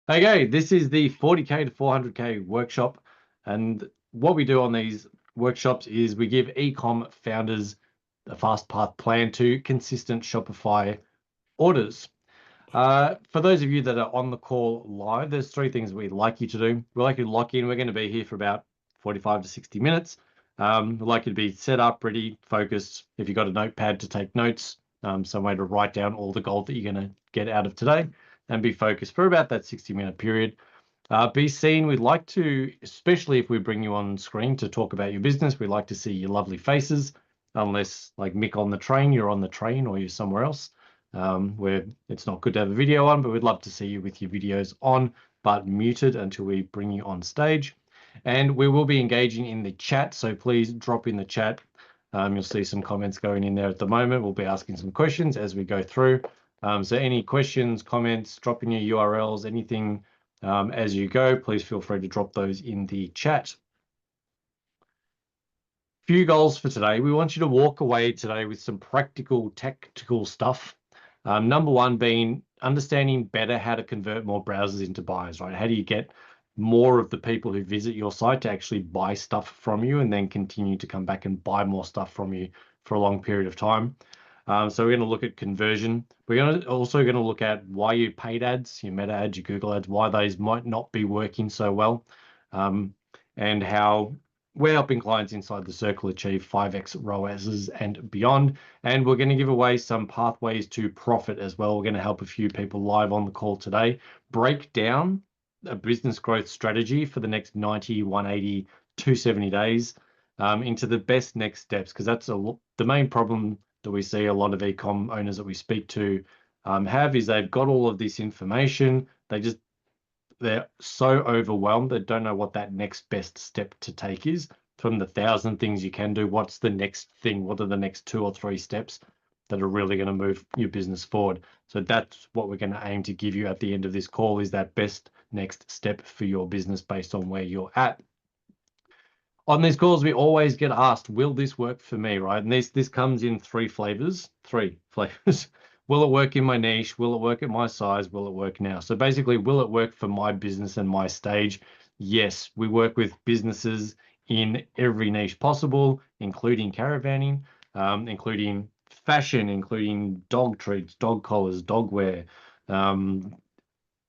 Okay, this is the 40K to 400K workshop. And what we do on these workshops is we give e-com founders a fast path plan to consistent Shopify orders. For those of you that are on the call live, there's three things we'd like you to do. We'd like you to lock in. We're going to be here for about 45 to 60 minutes. We'd like you to be set up, ready, focused. If you've got a notepad to take notes, some way to write down all the gold that you're going to get out of today, and be focused for about that 60-minute period. Be seen. We'd like to, especially if we bring you on screen to talk about your business, we'd like to see your lovely faces, unless like Mick on the train, you're on the train or you're somewhere else where it's not good to have a video on, but we'd love to see you with your videos on, but muted until we bring you on stage. And we will be engaging in the chat, so please drop in the chat. You'll see some comments going in there at the moment. We'll be asking some questions as we go through. So any questions, comments, drop in your URLs, anything as you go, please feel free to drop those in the chat. Few goals for today. We want you to walk away today with some practical, tactical stuff. Number one being understanding better how to convert more browsers into buyers, right? How do you get more of the people who visit your site to actually buy stuff from you and then continue to come back and buy more stuff from you for a long period of time? So we're going to look at conversion. We're also going to look at why your paid ads, your meta ads, your Google ads, why those might not be working so well, and how we're helping clients inside the circle achieve 5x ROASs and beyond. And we're going to give away some pathways to profit as well. We're going to help a few people live on the call today break down a business growth strategy for the next 90, 180, 270 days into the best next steps, because that's the main problem that we see a lot of e-com owners that we speak to have is they've got all of this information. They're so overwhelmed they don't know what that next best step to take is. From the 1,000 things you can do, what's the next thing? What are the next 2 or 3 steps that are really going to move your business forward? So that's what we're going to aim to give you at the end of this call, is that best next step for your business based on where you're at. On these calls, we always get asked, will this work for me, right? And this comes in three flavors. Will it work in my niche? Will it work at my size? Will it work now? So basically, will it work for my business and my stage? Yes, we work with businesses in every niche possible, including caravanning, including fashion, including dog treats, dog collars, dog wear,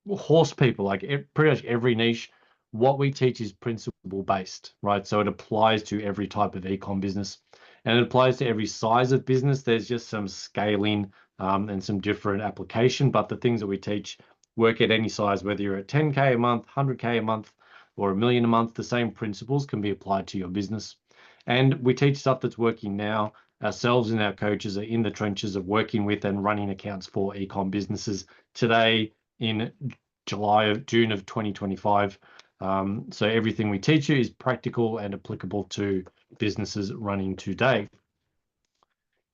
horse people, like pretty much every niche. What we teach is principle based, right? So it applies to every type of e-com business, and it applies to every size of business. There's just some scaling and some different application, but the things that we teach work at any size, whether you're at 10K a month, 100K a month, or $1 million a month. The same principles can be applied to your business. And we teach stuff that's working now. Ourselves and our coaches are in the trenches of working with and running accounts for e-com businesses today in June of 2025. So everything we teach you is practical and applicable to businesses running today.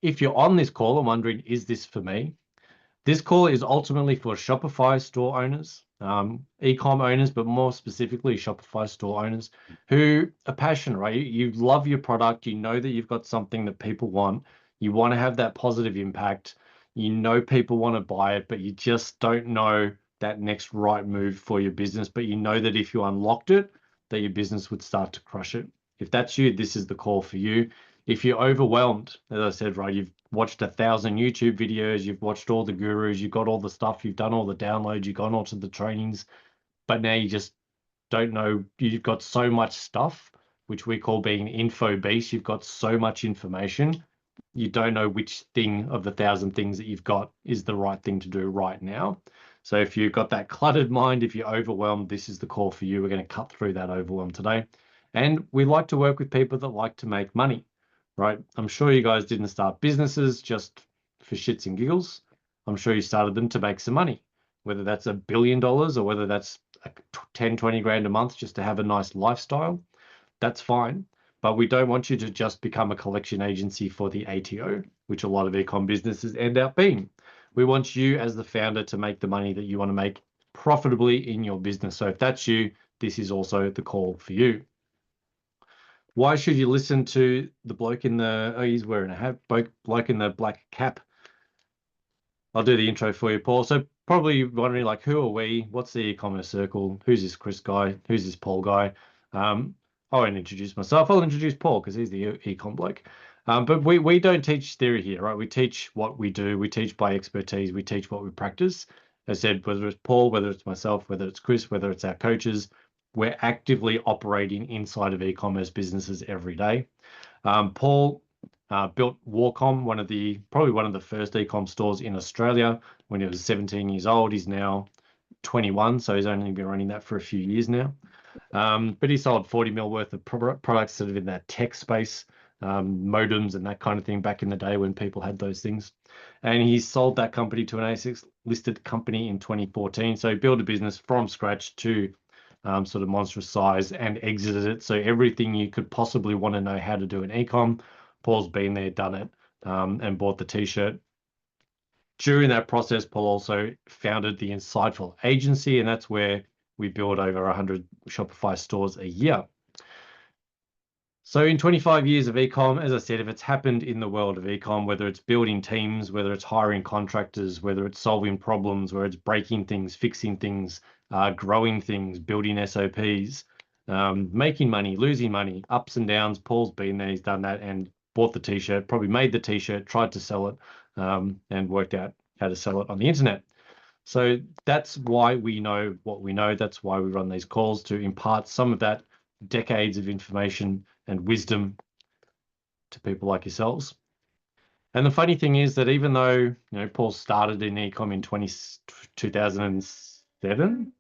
If you're on this call and wondering, is this for me? This call is ultimately for Shopify store owners, e-com owners, but more specifically Shopify store owners who are passionate, right? You love your product. You know that you've got something that people want. You want to have that positive impact. You know people want to buy it, but you just don't know that next right move for your business. But you know that if you unlocked it, that your business would start to crush it. If that's you, this is the call for you. If you're overwhelmed, as I said, right, you've watched 1,000 YouTube videos, you've watched all the gurus, you've got all the stuff, you've done all the downloads, you've gone on to the trainings, but now you just don't know. You've got so much stuff, which we call being info beast. You've got so much information, you don't know which thing of the 1,000 things that you've got is the right thing to do right now. So if you've got that cluttered mind, if you're overwhelmed, this is the call for you. We're going to cut through that overwhelm today. And we like to work with people that like to make money, right? I'm sure you guys didn't start businesses just for shits and giggles. I'm sure you started them to make some money, whether that's $1 billion or whether that's 10, 20 grand a month just to have a nice lifestyle. That's fine. But we don't want you to just become a collection agency for the ATO, which a lot of e-com businesses end up being. We want you as the founder to make the money that you want to make profitably in your business. So if that's you, this is also the call for you. Why should you listen to the bloke in the, oh, he's wearing a hat, bloke in the black cap? I'll do the intro for you, Paul. So probably wondering like, who are we? What's the e-commerce circle? Who's this Chris guy? Who's this Paul guy? I won't introduce myself. I'll introduce Paul because he's the e-com bloke. But we don't teach theory here, right? We teach what we do. We teach by expertise. We teach what we practice. As I said, whether it's Paul, whether it's myself, whether it's Chris, whether it's our coaches, we're actively operating inside of e-commerce businesses every day. Paul built Warcom, probably one of the first e-com stores in Australia when he was 17 years old. He's now 21, so he's only been running that for a few years now. But he sold 40 mil worth of products sort of in that tech space, modems and that kind of thing back in the day when people had those things. And he sold that company to an ASX listed company in 2014. So he built a business from scratch to sort of monstrous size and exited it. So everything you could possibly want to know how to do in ecom, Paul's been there, done it, and bought the t-shirt. During that process, Paul also founded the Insightful Agency, and that's where we build over 100 Shopify stores a year. So in 25 years of ecom, as I said, if it's happened in the world of ecom, whether it's building teams, whether it's hiring contractors, whether it's solving problems, whether it's breaking things, fixing things, growing things, building SOPs, making money, losing money, ups and downs, Paul's been there, he's done that and bought the t-shirt, probably made the t-shirt, tried to sell it, and worked out how to sell it on the internet. So that's why we know what we know. That's why we run these calls, to impart some of that decades of information and wisdom to people like yourselves. And the funny thing is that even though Paul started in ecom in 2007,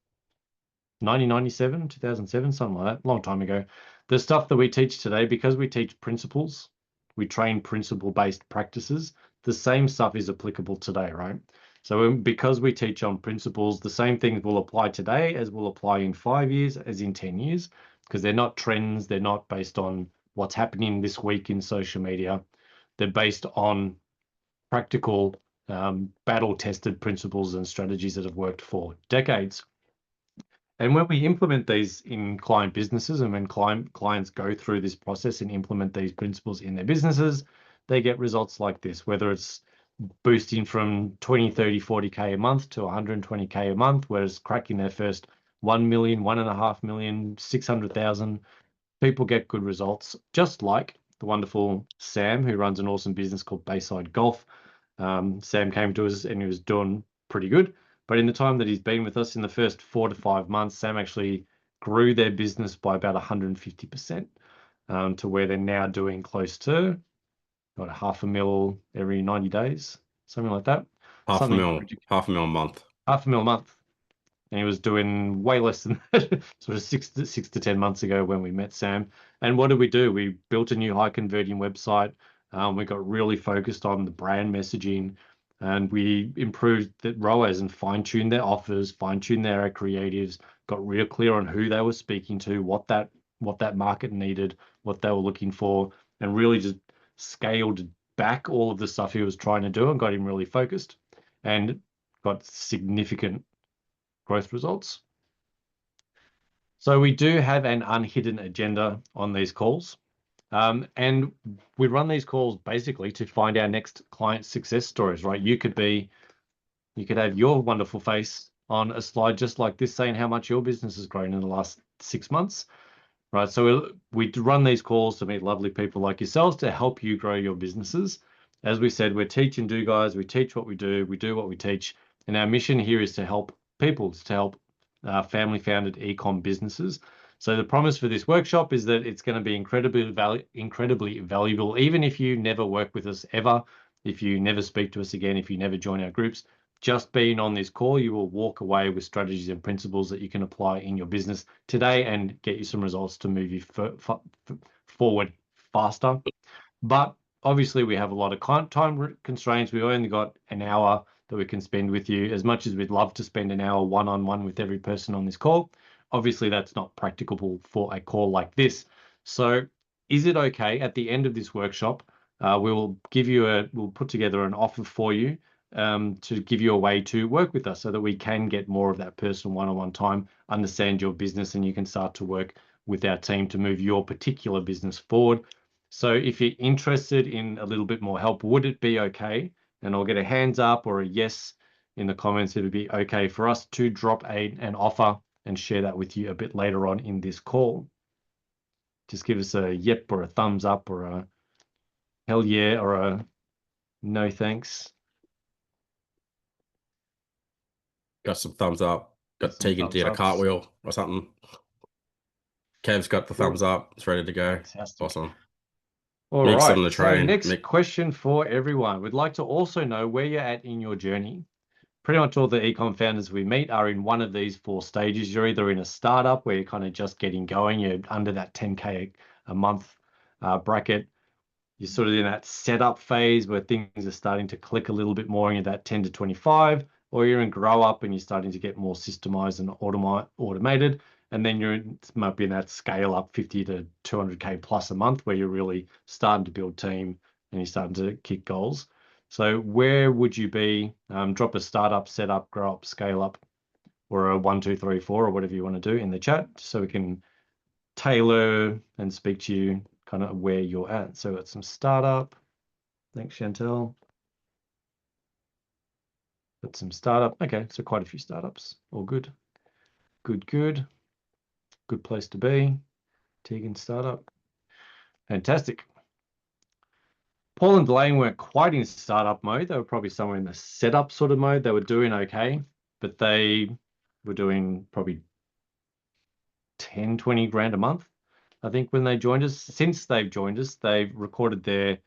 1997, 2007, something like that, long time ago, the stuff that we teach today, because we teach principles, we train principle-based practices, the same stuff is applicable today, right? So because we teach on principles, the same things will apply today as will apply in 5 years, as in 10 years, because they're not trends, they're not based on what's happening this week in social media. They're based on practical, battle-tested principles and strategies that have worked for decades. And when we implement these in client businesses, and when clients go through this process and implement these principles in their businesses, they get results like this, whether it's boosting from 20, 30, 40K a month to 120K a month, whereas cracking their first 1 million, 1.5 million, 600,000, people get good results, just like the wonderful Sam, who runs an awesome business called Bayside Golf. Sam came to us and he was doing pretty good. But in the time that he's been with us, in the first 4 to 5 months, Sam actually grew their business by about 150%, to where they're now doing close to what, 500,000 every 90 days, something like that. Half a Something mil, half a mil a month. 500,000 a month. And he was doing way less than that sort of 6 to 10 months ago when we met Sam. And what did we do? We built a new high converting website. We got really focused on the brand messaging, and we improved the ROAS and fine-tuned their offers, fine-tuned their creatives, got real clear on who they were speaking to, what that market needed, what they were looking for, and really just scaled back all of the stuff he was trying to do and got him really focused and got significant growth results. So we do have an unhidden agenda on these calls. And we run these calls basically to find our next client success stories, right? You could have your wonderful face on a slide just like this saying how much your business has grown in the last 6 months, right? So we run these calls to meet lovely people like yourselves to help you grow your businesses. As we said, we're teach and do guys. We teach what we do what we teach. And our mission here is to help people, to help family-founded e-com businesses. So the promise for this workshop is that it's going to be incredibly valuable, even if you never work with us ever, if you never speak to us again, if you never join our groups. Just being on this call, you will walk away with strategies and principles that you can apply in your business today and get you some results to move you forward faster. But obviously, we have a lot of time constraints. We've only got an hour that we can spend with you. As much as we'd love to spend an hour one-on-one with every person on this call, obviously that's not practicable for a call like this. So is it okay at the end of this workshop, we'll put together an offer for you, to give you a way to work with us so that we can get more of that personal one-on-one time, understand your business, and you can start to work with our team to move your particular business forward. So if you're interested in a little bit more help, would it be okay and I'll get a hands up or a yes in the comments. It'll be okay for us to drop an offer and share that with you a bit later on in this call. Just give us a yep or a thumbs up or a hell yeah or a no thanks. Got some thumbs up. Got Tegan did a cartwheel or something. Kev's got the thumbs up. It's ready to go. Fantastic. Awesome. All Nick's right. on the So train. next question for everyone. We'd like to also know where you're at in your journey. Pretty much all the ecom founders we meet are in one of these 4 stages. You're either in a startup where you're kind of just getting going, you're under that 10K a month bracket. You're sort of in that setup phase where things are starting to click a little bit more and you're that 10 to 25, or you're in grow up and you're starting to get more systemized and automated. And then might be in that scale up 50 to 200K plus a month where you're really starting to build team and you're starting to kick goals. So where would you be? Drop a startup, set up, grow up, scale up, or a 1, 2, 3, 4, or whatever you want to do in the chat so we can tailor and speak to you kind of where you're at. So got some startup. Thanks, Chantel. Got some startup. Okay, so quite a few startups. All good. Good. Good place to be. Tegan startup. Fantastic. Paul and Delane weren't quite in startup mode. They were probably somewhere in the setup sort of mode. They were doing okay, but they were doing probably 10, 20 grand a month. I think when they joined us, since they've joined us, they've recorded their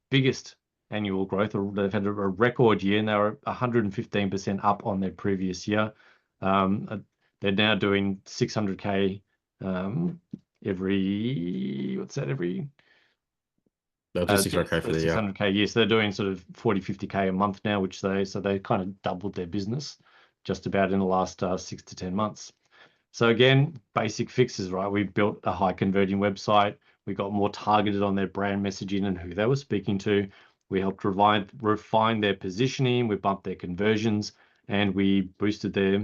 biggest annual growth, or they've had a record year, and they were 115% up on their previous year. They're now doing 600K every, what's that, every They'll do 600K for the year. 600K year. So they're doing sort of 40, 50K a month now, so they kind of doubled their business just about in the last 6 to 10 months. So again, basic fixes, right? We built a high converting website. We got more targeted on their brand messaging and who they were speaking to. We helped refine their positioning. We bumped their conversions and we boosted their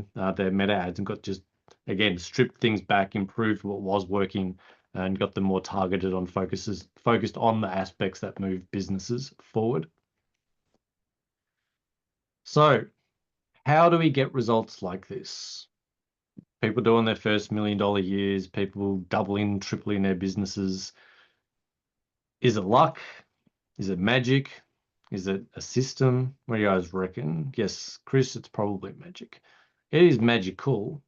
meta ads and got just, again, stripped things back, improved what was working and got them more targeted on focused on the aspects that move businesses forward. So how do we get results like this? People doing their first $1 million years, people doubling, tripling their businesses. Is it luck? Is it magic? Is it a system? What do you guys reckon? Yes, Chris, it's probably magic. It is magical.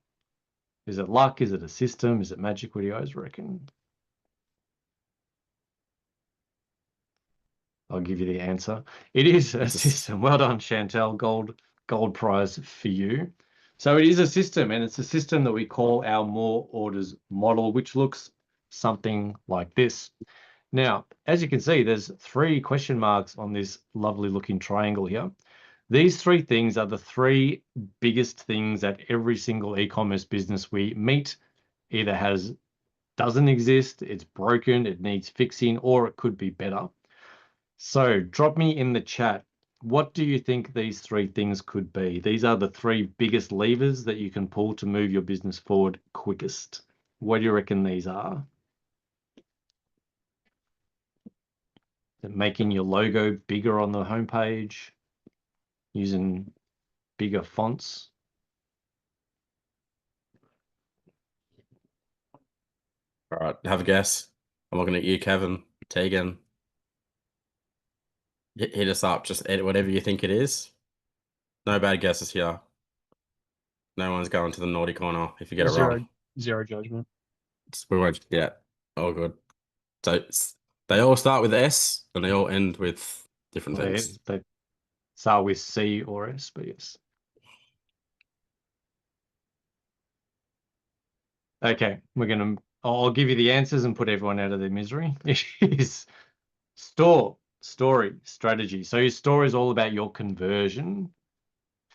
Is it luck? Is it a system? Is it magic? What do you guys reckon? I'll give you the answer. It is a system. Well done, Chantel. Gold prize for you. So it is a system, and it's a system that we call our more orders model, which looks something like this. Now, as you can see, there's 3 question marks on this lovely looking triangle here. These 3 things are the 3 biggest things that every single e-commerce business we meet either doesn't exist, it's broken, it needs fixing, or it could be better. So drop me in the chat, what do you think these 3 things could be? These are the 3 biggest levers that you can pull to move your business forward quickest. What do you reckon these are? Making your logo bigger on the homepage, using bigger fonts. All right, have a guess. I'm looking at you, Kevin, Tegan. Hit us up. Just edit whatever you think it is. No bad guesses here. No one's going to the naughty corner if you get it wrong. Zero judgment. We won't. Yeah, all good. So they all start with S and they all end with different things. They start with C or S, but yes. Okay, I'll give you the answers and put everyone out of their misery. It is story, strategy. So your store is all about your conversion.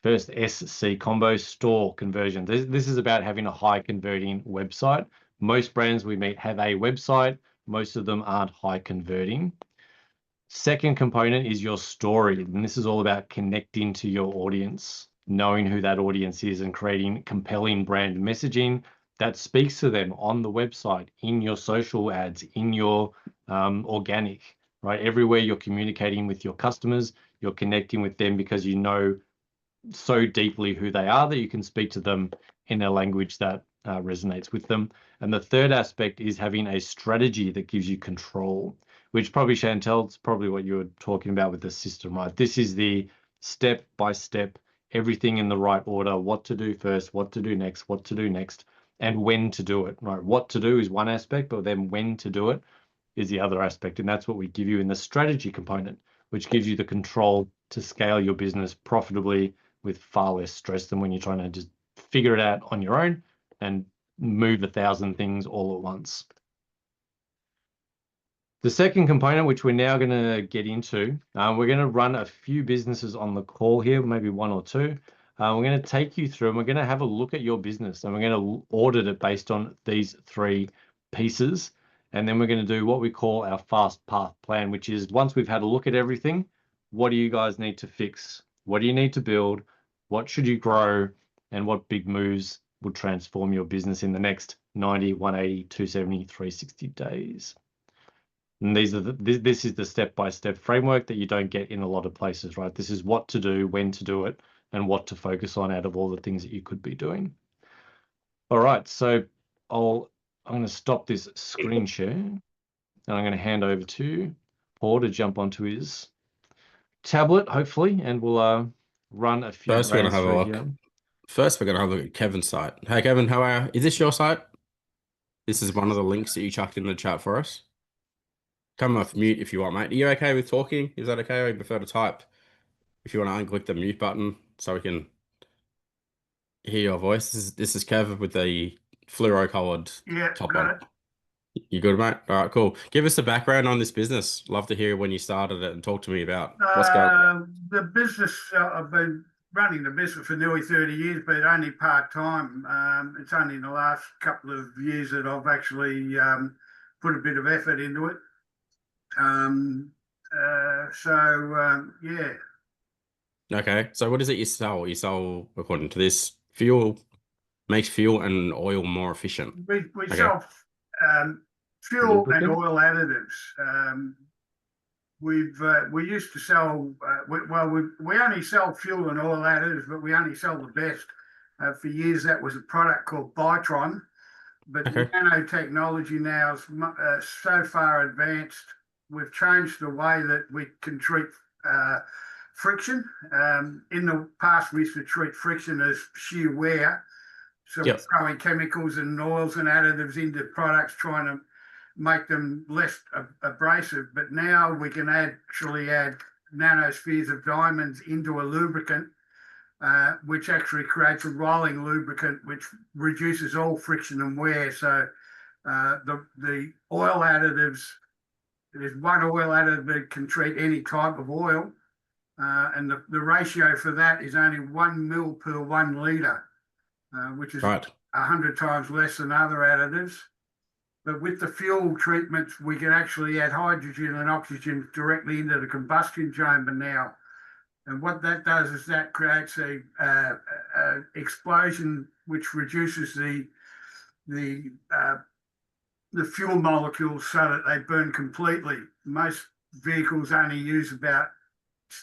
First SC combo, store conversion. This is about having a high converting website. Most brands we meet have a website. Most of them aren't high converting. Second component is your story. And this is all about connecting to your audience, knowing who that audience is and creating compelling brand messaging that speaks to them on the website, in your social ads, in your organic, right? Everywhere you're communicating with your customers, you're connecting with them because you know so deeply who they are that you can speak to them in a language that resonates with them. And the third aspect is having a strategy that gives you control, which probably, Chantel, it's probably what you were talking about with the system, right? This is the step by step, everything in the right order, what to do first, what to do next, what to do next, and when to do it, right? What to do is one aspect, but then when to do it is the other aspect. And that's what we give you in the strategy component, which gives you the control to scale your business profitably with far less stress than when you're trying to just figure it out on your own and move 1,000 things all at once. The second component, which we're now going to get into, we're going to run a few businesses on the call here, maybe one or two. We're going to take you through and we're going to have a look at your business and we're going to audit it based on these three pieces. And then we're going to do what we call our fast path plan, which is once we've had a look at everything, what do you guys need to fix? What do you need to build? What should you grow? And what big moves will transform your business in the next 90, 180, 270, 360 days? And these are this is the step-by-step framework that you don't get in a lot of places, right? This is what to do, when to do it, and what to focus on out of all the things that you could be doing. All right, so I'm going to stop this screen share, and I'm going to hand over to Paul to jump onto his tablet, hopefully, and we'll run a few First, we're going brands to have a through look. here. First, we're going to have a look at Kevin's site. Hey, Kevin, how are you? Is this your site? This is one of the links that you chucked in the chat for us. Come off mute if you want, mate. Are you okay with talking? Is that okay? Or you prefer to type? If you want to unclick the mute button so we can hear your voice. This is Kev with the fluoro-colored top on. You good, mate? All right, cool. Give us a background on this business. Love to hear when you started it and talk to me about what's going on. The business, I've been running the business for nearly 30 years, but only part-time. It's only in the last couple of years that I've actually put a bit of effort into it. Yeah. Okay, so what is it you sell? You sell, according to this, fuel, makes fuel and oil more efficient. We sell fuel and oil additives. We used to sell we only sell fuel and oil additives, but we only sell the best. For years that was a product called Bitron, but nanotechnology now is so far advanced. We've changed the way that we can treat friction. In the past, we used to treat friction as shear wear. So we're throwing chemicals and oils and additives into products, trying to make them less abrasive. But now we can actually add nanospheres of diamonds into a lubricant, which actually creates a rolling lubricant, which reduces all friction and wear. So the oil additives, there's one oil additive that can treat any type of oil. And the ratio for that is only 1 mil per 1 litre, which is 100 times less than other additives. But with the fuel treatments, we can actually add hydrogen and oxygen directly into the combustion chamber now. And what that does is that creates a explosion which reduces the fuel molecules so that they burn completely. Most vehicles only use about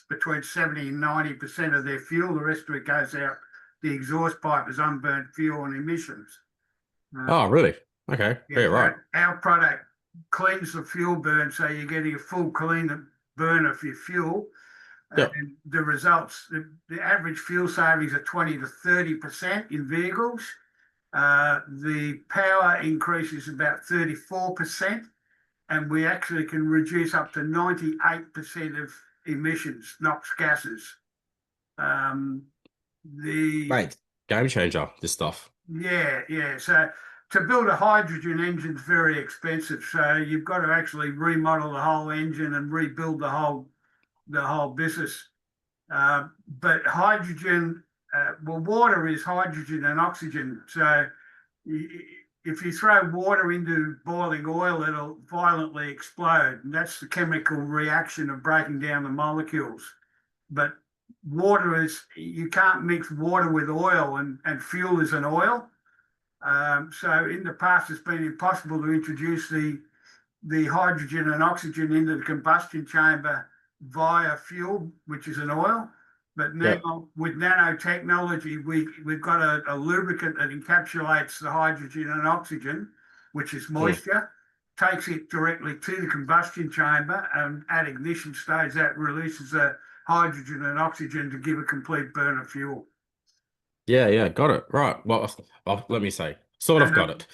between 70 and 90% of their fuel. The rest of it goes out the exhaust pipe as unburnt fuel and emissions. Oh, really? Okay. Yeah, right. Our product cleans the fuel burn, so you're getting a full clean burn of your fuel. And the results, the average fuel savings are 20 to 30% in vehicles. The power increase is about 34%, and we actually can reduce up to 98% of emissions, NOx gases. Mate, game changer, this stuff. Yeah. So to build a hydrogen engine is very expensive. So you've got to actually remodel the whole engine and rebuild the whole business. But hydrogen, water is hydrogen and oxygen. So if you throw water into boiling oil, it'll violently explode. And that's the chemical reaction of breaking down the molecules. But water is, you can't mix water with oil, and fuel is an oil. So in the past, it's been impossible to introduce the the hydrogen and oxygen into the combustion chamber via fuel, which is an oil. But now Yep. with nanotechnology, we've got a lubricant that encapsulates the hydrogen and oxygen, which is moisture, takes it directly to the combustion chamber, and at ignition stage that releases the hydrogen and oxygen to give a complete burn of fuel. Yeah, got it. Right. Well, let me say, sort of And got it.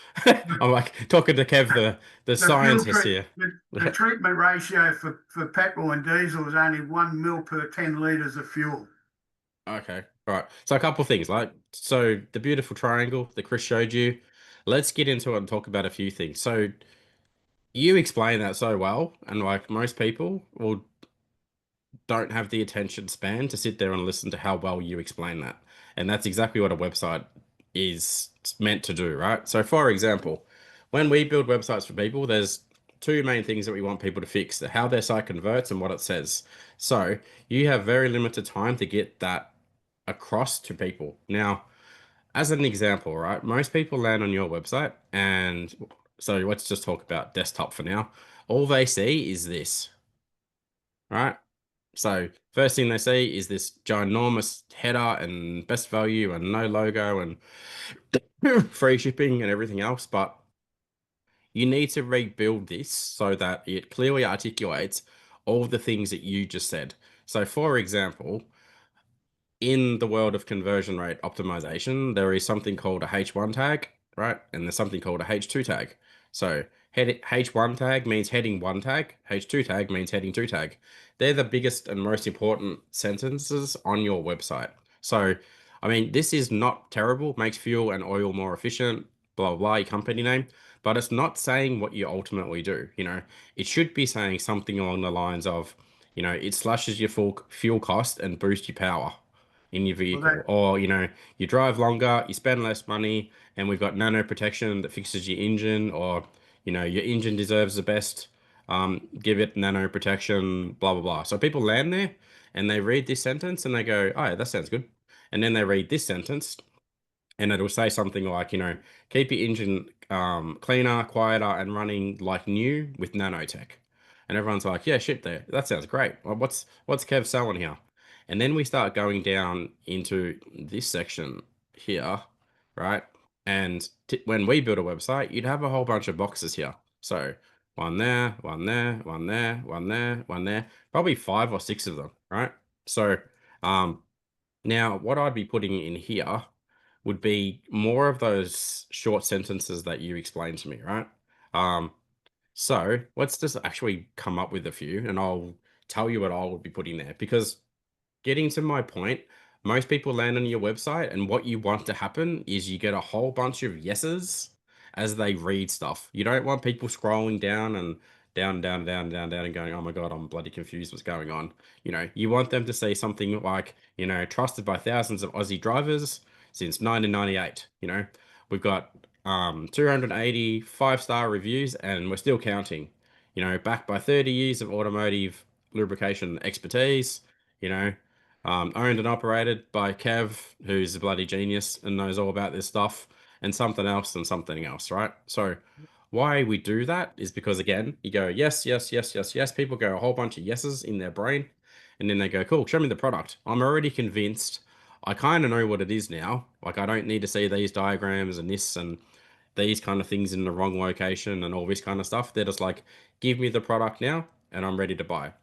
I'm like talking to Kev, the the fuel scientist here. the treatment ratio for petrol and diesel is only 1 mil per 10 litres of fuel. Okay, right. So a couple things, like, so the beautiful triangle that Chris showed you, let's get into it and talk about a few things. So you explain that so well, and like most people don't have the attention span to sit there and listen to how well you explain that. And that's exactly what a website is meant to do, right? So for example, when we build websites for people, there's two main things that we want people to fix: how their site converts and what it says. So you have very limited time to get that across to people. Now, as an example, right, most people land on your website, and so let's just talk about desktop for now. All they see is this, right? So first thing they see is this ginormous header and best value and no logo and free shipping and everything else. But you need to rebuild this so that it clearly articulates all the things that you just said. So for example, in the world of conversion rate optimization, there is something called a H1 tag, right? And there's something called a H2 tag. So H1 tag means heading 1 tag, H2 tag means heading 2 tag. They're the biggest and most important sentences on your website. So, I mean, this is not terrible, makes fuel and oil more efficient, blah, blah, blah, your company name, but it's not saying what you ultimately do. You know, it should be saying something along the lines of, you know, it slashes your fuel cost and boosts your power in your vehicle, or you know, you drive longer, you spend less money, and we've got nano protection that fixes your engine, or you know, your engine deserves the best, give it nano protection, blah blah blah. So people land there and they read this sentence and they go, oh yeah, that sounds good. And then they read this sentence and it'll say something like, you know, keep your engine cleaner, quieter, and running like new with nanotech. And everyone's like, yeah, shit, there, that sounds great. Well, what's Kev selling here? And then we start going down into this section here, right? And when we build a website, you'd have a whole bunch of boxes here. So one there, one there, one there, one there, one there, probably 5 or 6 of them, right? So now what I'd be putting in here would be more of those short sentences that you explained to me, right? So let's just actually come up with a few and I'll tell you what I would be putting there, because getting to my point, most people land on your website and what you want to happen is you get a whole bunch of yeses as they read stuff. You don't want people scrolling down and down and going, oh my God, I'm bloody confused what's going on. You know, you want them to say something like, you know, trusted by thousands of Aussie drivers since 1998. You know, we've got 280 5-star reviews and we're still counting. You know, backed by 30 years of automotive lubrication expertise, you know, owned and operated by Kev, who's a bloody genius and knows all about this stuff, and something else, right? So why we do that is because, again, you go, yes, yes, yes, yes, yes. People go a whole bunch of yeses in their brain, and then they go, cool, show me the product. I'm already convinced. I kind of know what it is now. Like, I don't need to see these diagrams and this and these kind of things in the wrong location and all this kind of stuff. They're just like, give me the product now, and I'm ready to buy.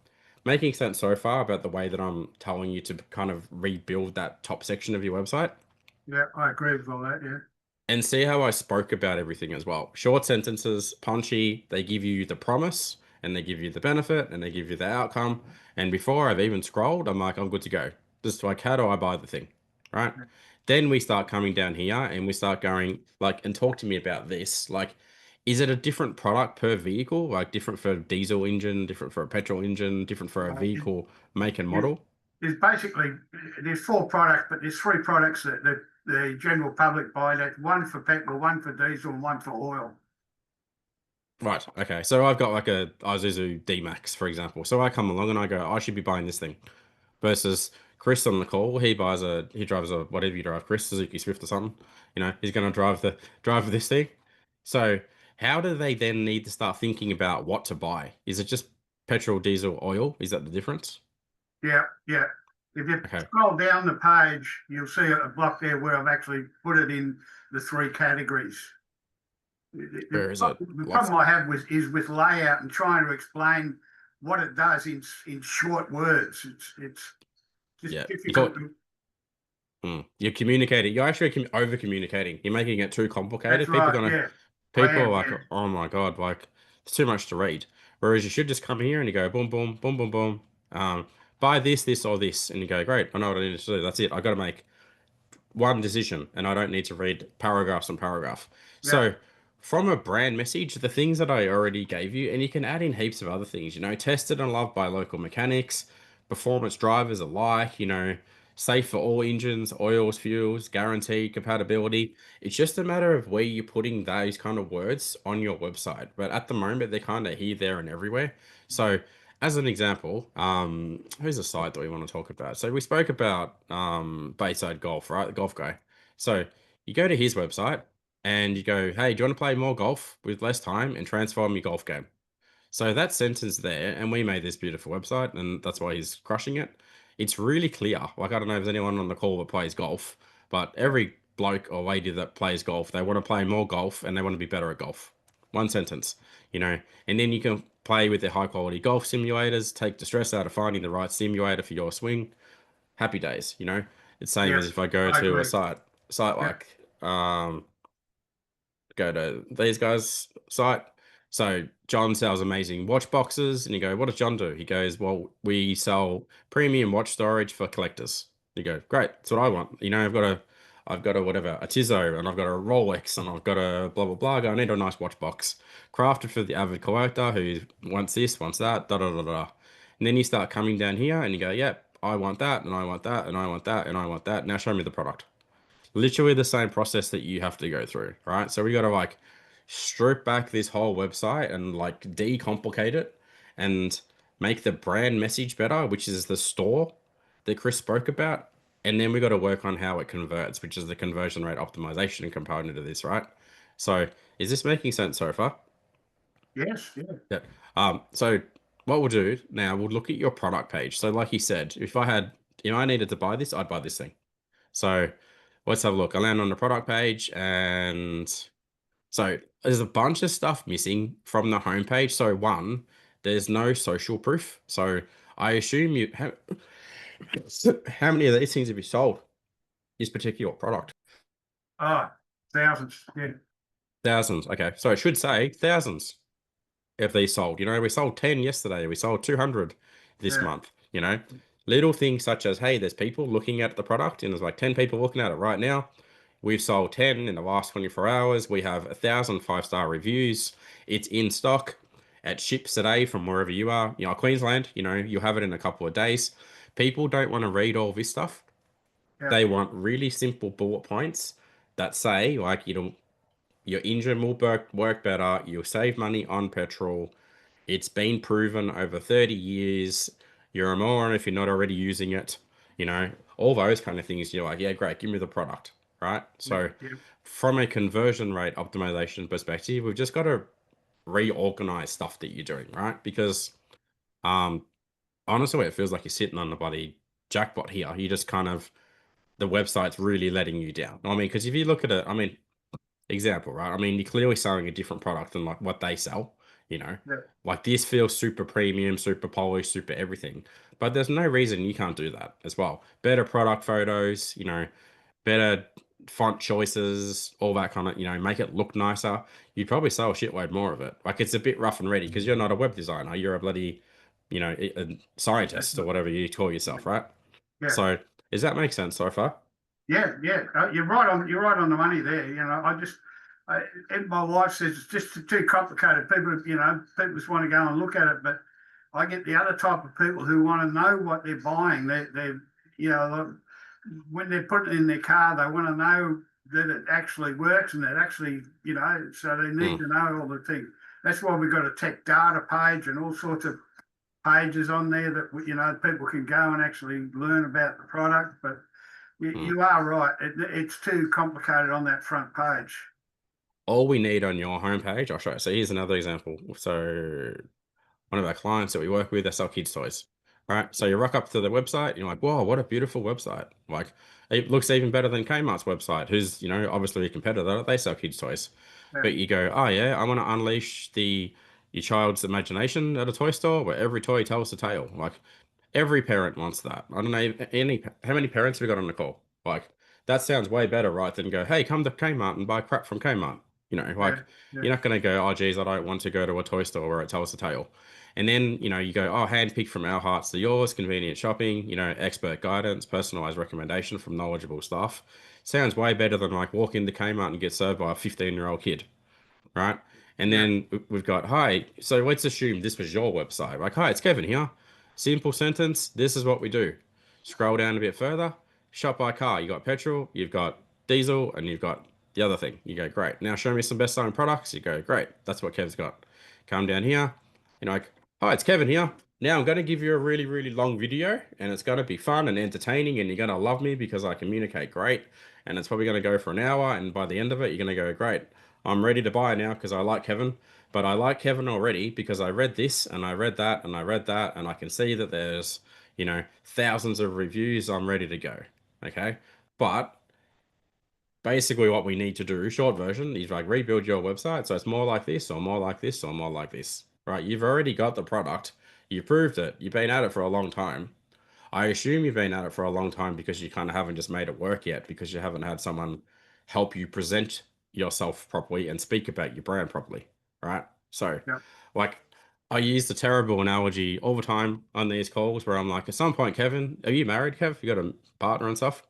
Making sense so far about the way that I'm telling you to kind of rebuild that top section of your website? Yeah, I agree with all that. Yeah. And see how I spoke about everything as well. Short sentences, punchy, they give you the promise and they give you the benefit and they give you the outcome. And before I've even scrolled, I'm like, I'm good to go. Just like, how do I buy the thing? Right? Then we start coming down here and we start going like, and talk to me about this. Like, is it a different product per vehicle? Like different for a diesel engine, different for a petrol engine, different for a vehicle make and model? There's basically, there's 4 products, but there's 3 products that the general public buy. That one for petrol, one for diesel, and one for oil. Right. Okay. So I've got like a Isuzu D-Max, for example. So I come along and I go, I should be buying this thing. Versus Chris on the call, he drives a whatever you drive, Chris, Suzuki Swift or something. You know, he's gonna drive this thing. So how do they then need to start thinking about what to buy? Is it just petrol, diesel, oil? Is that the difference? Yeah, yeah. If you Okay. scroll down the page, you'll see a block there where I've actually put it in the 3 categories. Where is it? The Like, problem I have is with layout and trying to explain what it does in short words. It's just yeah, difficult. you're communicating. You're actually over communicating. You're making it too complicated. That's right. Yeah, I People are am. like, Yeah, oh my God, like it's too much to read. Whereas you should just come here and you go boom, boom, boom, boom, boom. Buy this, or this, and you go, great. I know what I need to do. That's it. I got to make one decision and I don't need to read paragraphs and paragraph. yeah, So from a brand message, the things that I already gave you, and you can add in heaps of other things, tested and loved by local mechanics, performance drivers alike, safe for all engines, oils, fuels, guarantee, compatibility. It's just a matter of where you're putting those kind of words on your website. But at the moment, they're kind of here, there, and everywhere. So as an example, who's a site that we want to talk about? So we spoke about Bayside Golf, right? The golf guy. So you go to his website and you go, hey, do you want to play more golf with less time and transform your golf game? So that sentence there, and we made this beautiful website, and that's why he's crushing it. It's really clear. Like, I don't know if there's anyone on the call that plays golf, but every bloke or lady that plays golf, they want to play more golf and they want to be better at golf. One sentence, and then you can play with the high quality golf simulators, take the stress out of finding the right simulator for your swing. Happy days, It's same yeah. as if I go I to a agree. site Yeah, like go to these guys' site. So John sells amazing watch boxes, and you go, what does John do? He goes, well, we sell premium watch storage for collectors. You go, great, that's what I want. I've got a whatever, a Tizzo, and I've got a Rolex, and I've got a blah blah blah. I go, I need a nice watch box, crafted for the avid collector who wants this, wants that, da da da da. And then you start coming down here, and you go, yep, I want that, and I want that, and I want that, and I want that. Now show me the product. Literally the same process that you have to go through, right? So we got to like strip back this whole website and like decomplicate it and make the brand message better, which is the store that Chris spoke about. And then we got to work on how it converts, which is the conversion rate optimization component of this, right? So is this making sense so far? yes, yeah, Yeah. So what we'll do now, we'll look at your product page. So like you said, if I needed to buy this, I'd buy this thing. So let's have a look. I land on the product page, and so there's a bunch of stuff missing from the homepage. So one, there's no social proof. So I assume how many of these things have you sold? This particular product? thousands. Yeah, Thousands. Okay. So it should say thousands of these sold. We sold 10 yesterday. We sold 200 this yeah, month. Little things such as, hey, there's people looking at the product, and there's like 10 people looking at it right now. We've sold 10 in the last 24 hours. We have 1,000 5-star reviews. It's in stock. It ships today from wherever you are. Queensland, you'll have it in a couple of days. People don't want to read all this stuff. yeah, They want really simple bullet points that say, like, your engine will work better. You'll save money on petrol. It's been proven over 30 years. You're a moron if you're not already using it. All those kind of things. You're like, yeah, great, give me the product, right? yeah, So yeah. from a conversion rate optimization perspective, we've just got to reorganize stuff that you're doing, right? Because honestly, it feels like you're sitting on the bloody jackpot here. You just kind of, the website's really letting you down. I mean, because if you look at it, example, right? You're clearly selling a different product than like what they sell, Yeah. like this feels super premium, super polished, super everything, but there's no reason you can't do that as well. Better product photos, better font choices, all that kind of, make it look nicer. You'd probably sell a shitload more of it. Like, it's a bit rough and ready because you're not a web designer. You're a bloody, a scientist or whatever you call yourself, right? Yeah. So does that make sense so far? Yeah, yeah, you're right on the money there. And my wife says it's just too complicated. People just want to go and look at it, but I get the other type of people who want to know what they're buying. When they're putting it in their car, they want to know that it actually works and it actually, so they need to know all the things. That's why we've got a tech data page and all sorts of pages on there that people can go and actually learn about the product, but. You are right. It's too complicated on that front page. all we need on your homepage, I'll show you. So here's another example. So one of our clients that we work with, they sell kids' toys. Right. So you rock up to the website, and you're like, whoa, what a beautiful website. Like, it looks even better than Kmart's website, who's, obviously a competitor. They sell kids' toys. Yeah. But you go, oh yeah, I want to unleash your child's imagination at a toy store where every toy tells a tale. Like, every parent wants that. I don't know how many parents have we got on the call? Like, that sounds way better, right? Than go, hey, come to Kmart and buy crap from Kmart. Like, Yeah. you're not going to go, oh, geez, I don't want to go to a toy store where it tells a tale. And then, you go, oh, handpicked from our hearts to yours, convenient shopping, expert guidance, personalized recommendation from knowledgeable staff. Sounds way better than like walk into Kmart and get served by a 15-year-old kid, right? And Yeah. then we've got, hi, so let's assume this was your website. Like, hi, it's Kevin here. Simple sentence. This is what we do. Scroll down a bit further. Shop by car. You got petrol, you've got diesel, and you've got the other thing. You go, great. Now show me some best-selling products. You go, great. That's what Kev's got. Come down here. Like, hi, it's Kevin here. Now I'm going to give you a really, really long video, and it's going to be fun and entertaining, and you're going to love me because I communicate great. And it's probably going to go for an hour, and by the end of it, you're going to go, great. I'm ready to buy now because I like Kevin. But I like Kevin already because I read this and I read that and I read that, and I can see that there's, thousands of reviews. I'm ready to go. Okay. But basically what we need to do, short version, is like rebuild your website. So it's more like this or more like this or more like this, right? You've already got the product. You proved it. You've been at it for a long time. I assume you've been at it for a long time because you kind of haven't just made it work yet, because you haven't had someone help you present yourself properly and speak about your brand properly, right? So, Yeah. like, I use the terrible analogy all the time on these calls where I'm like, at some point, Kevin, are you married, Kev? You got a partner and stuff?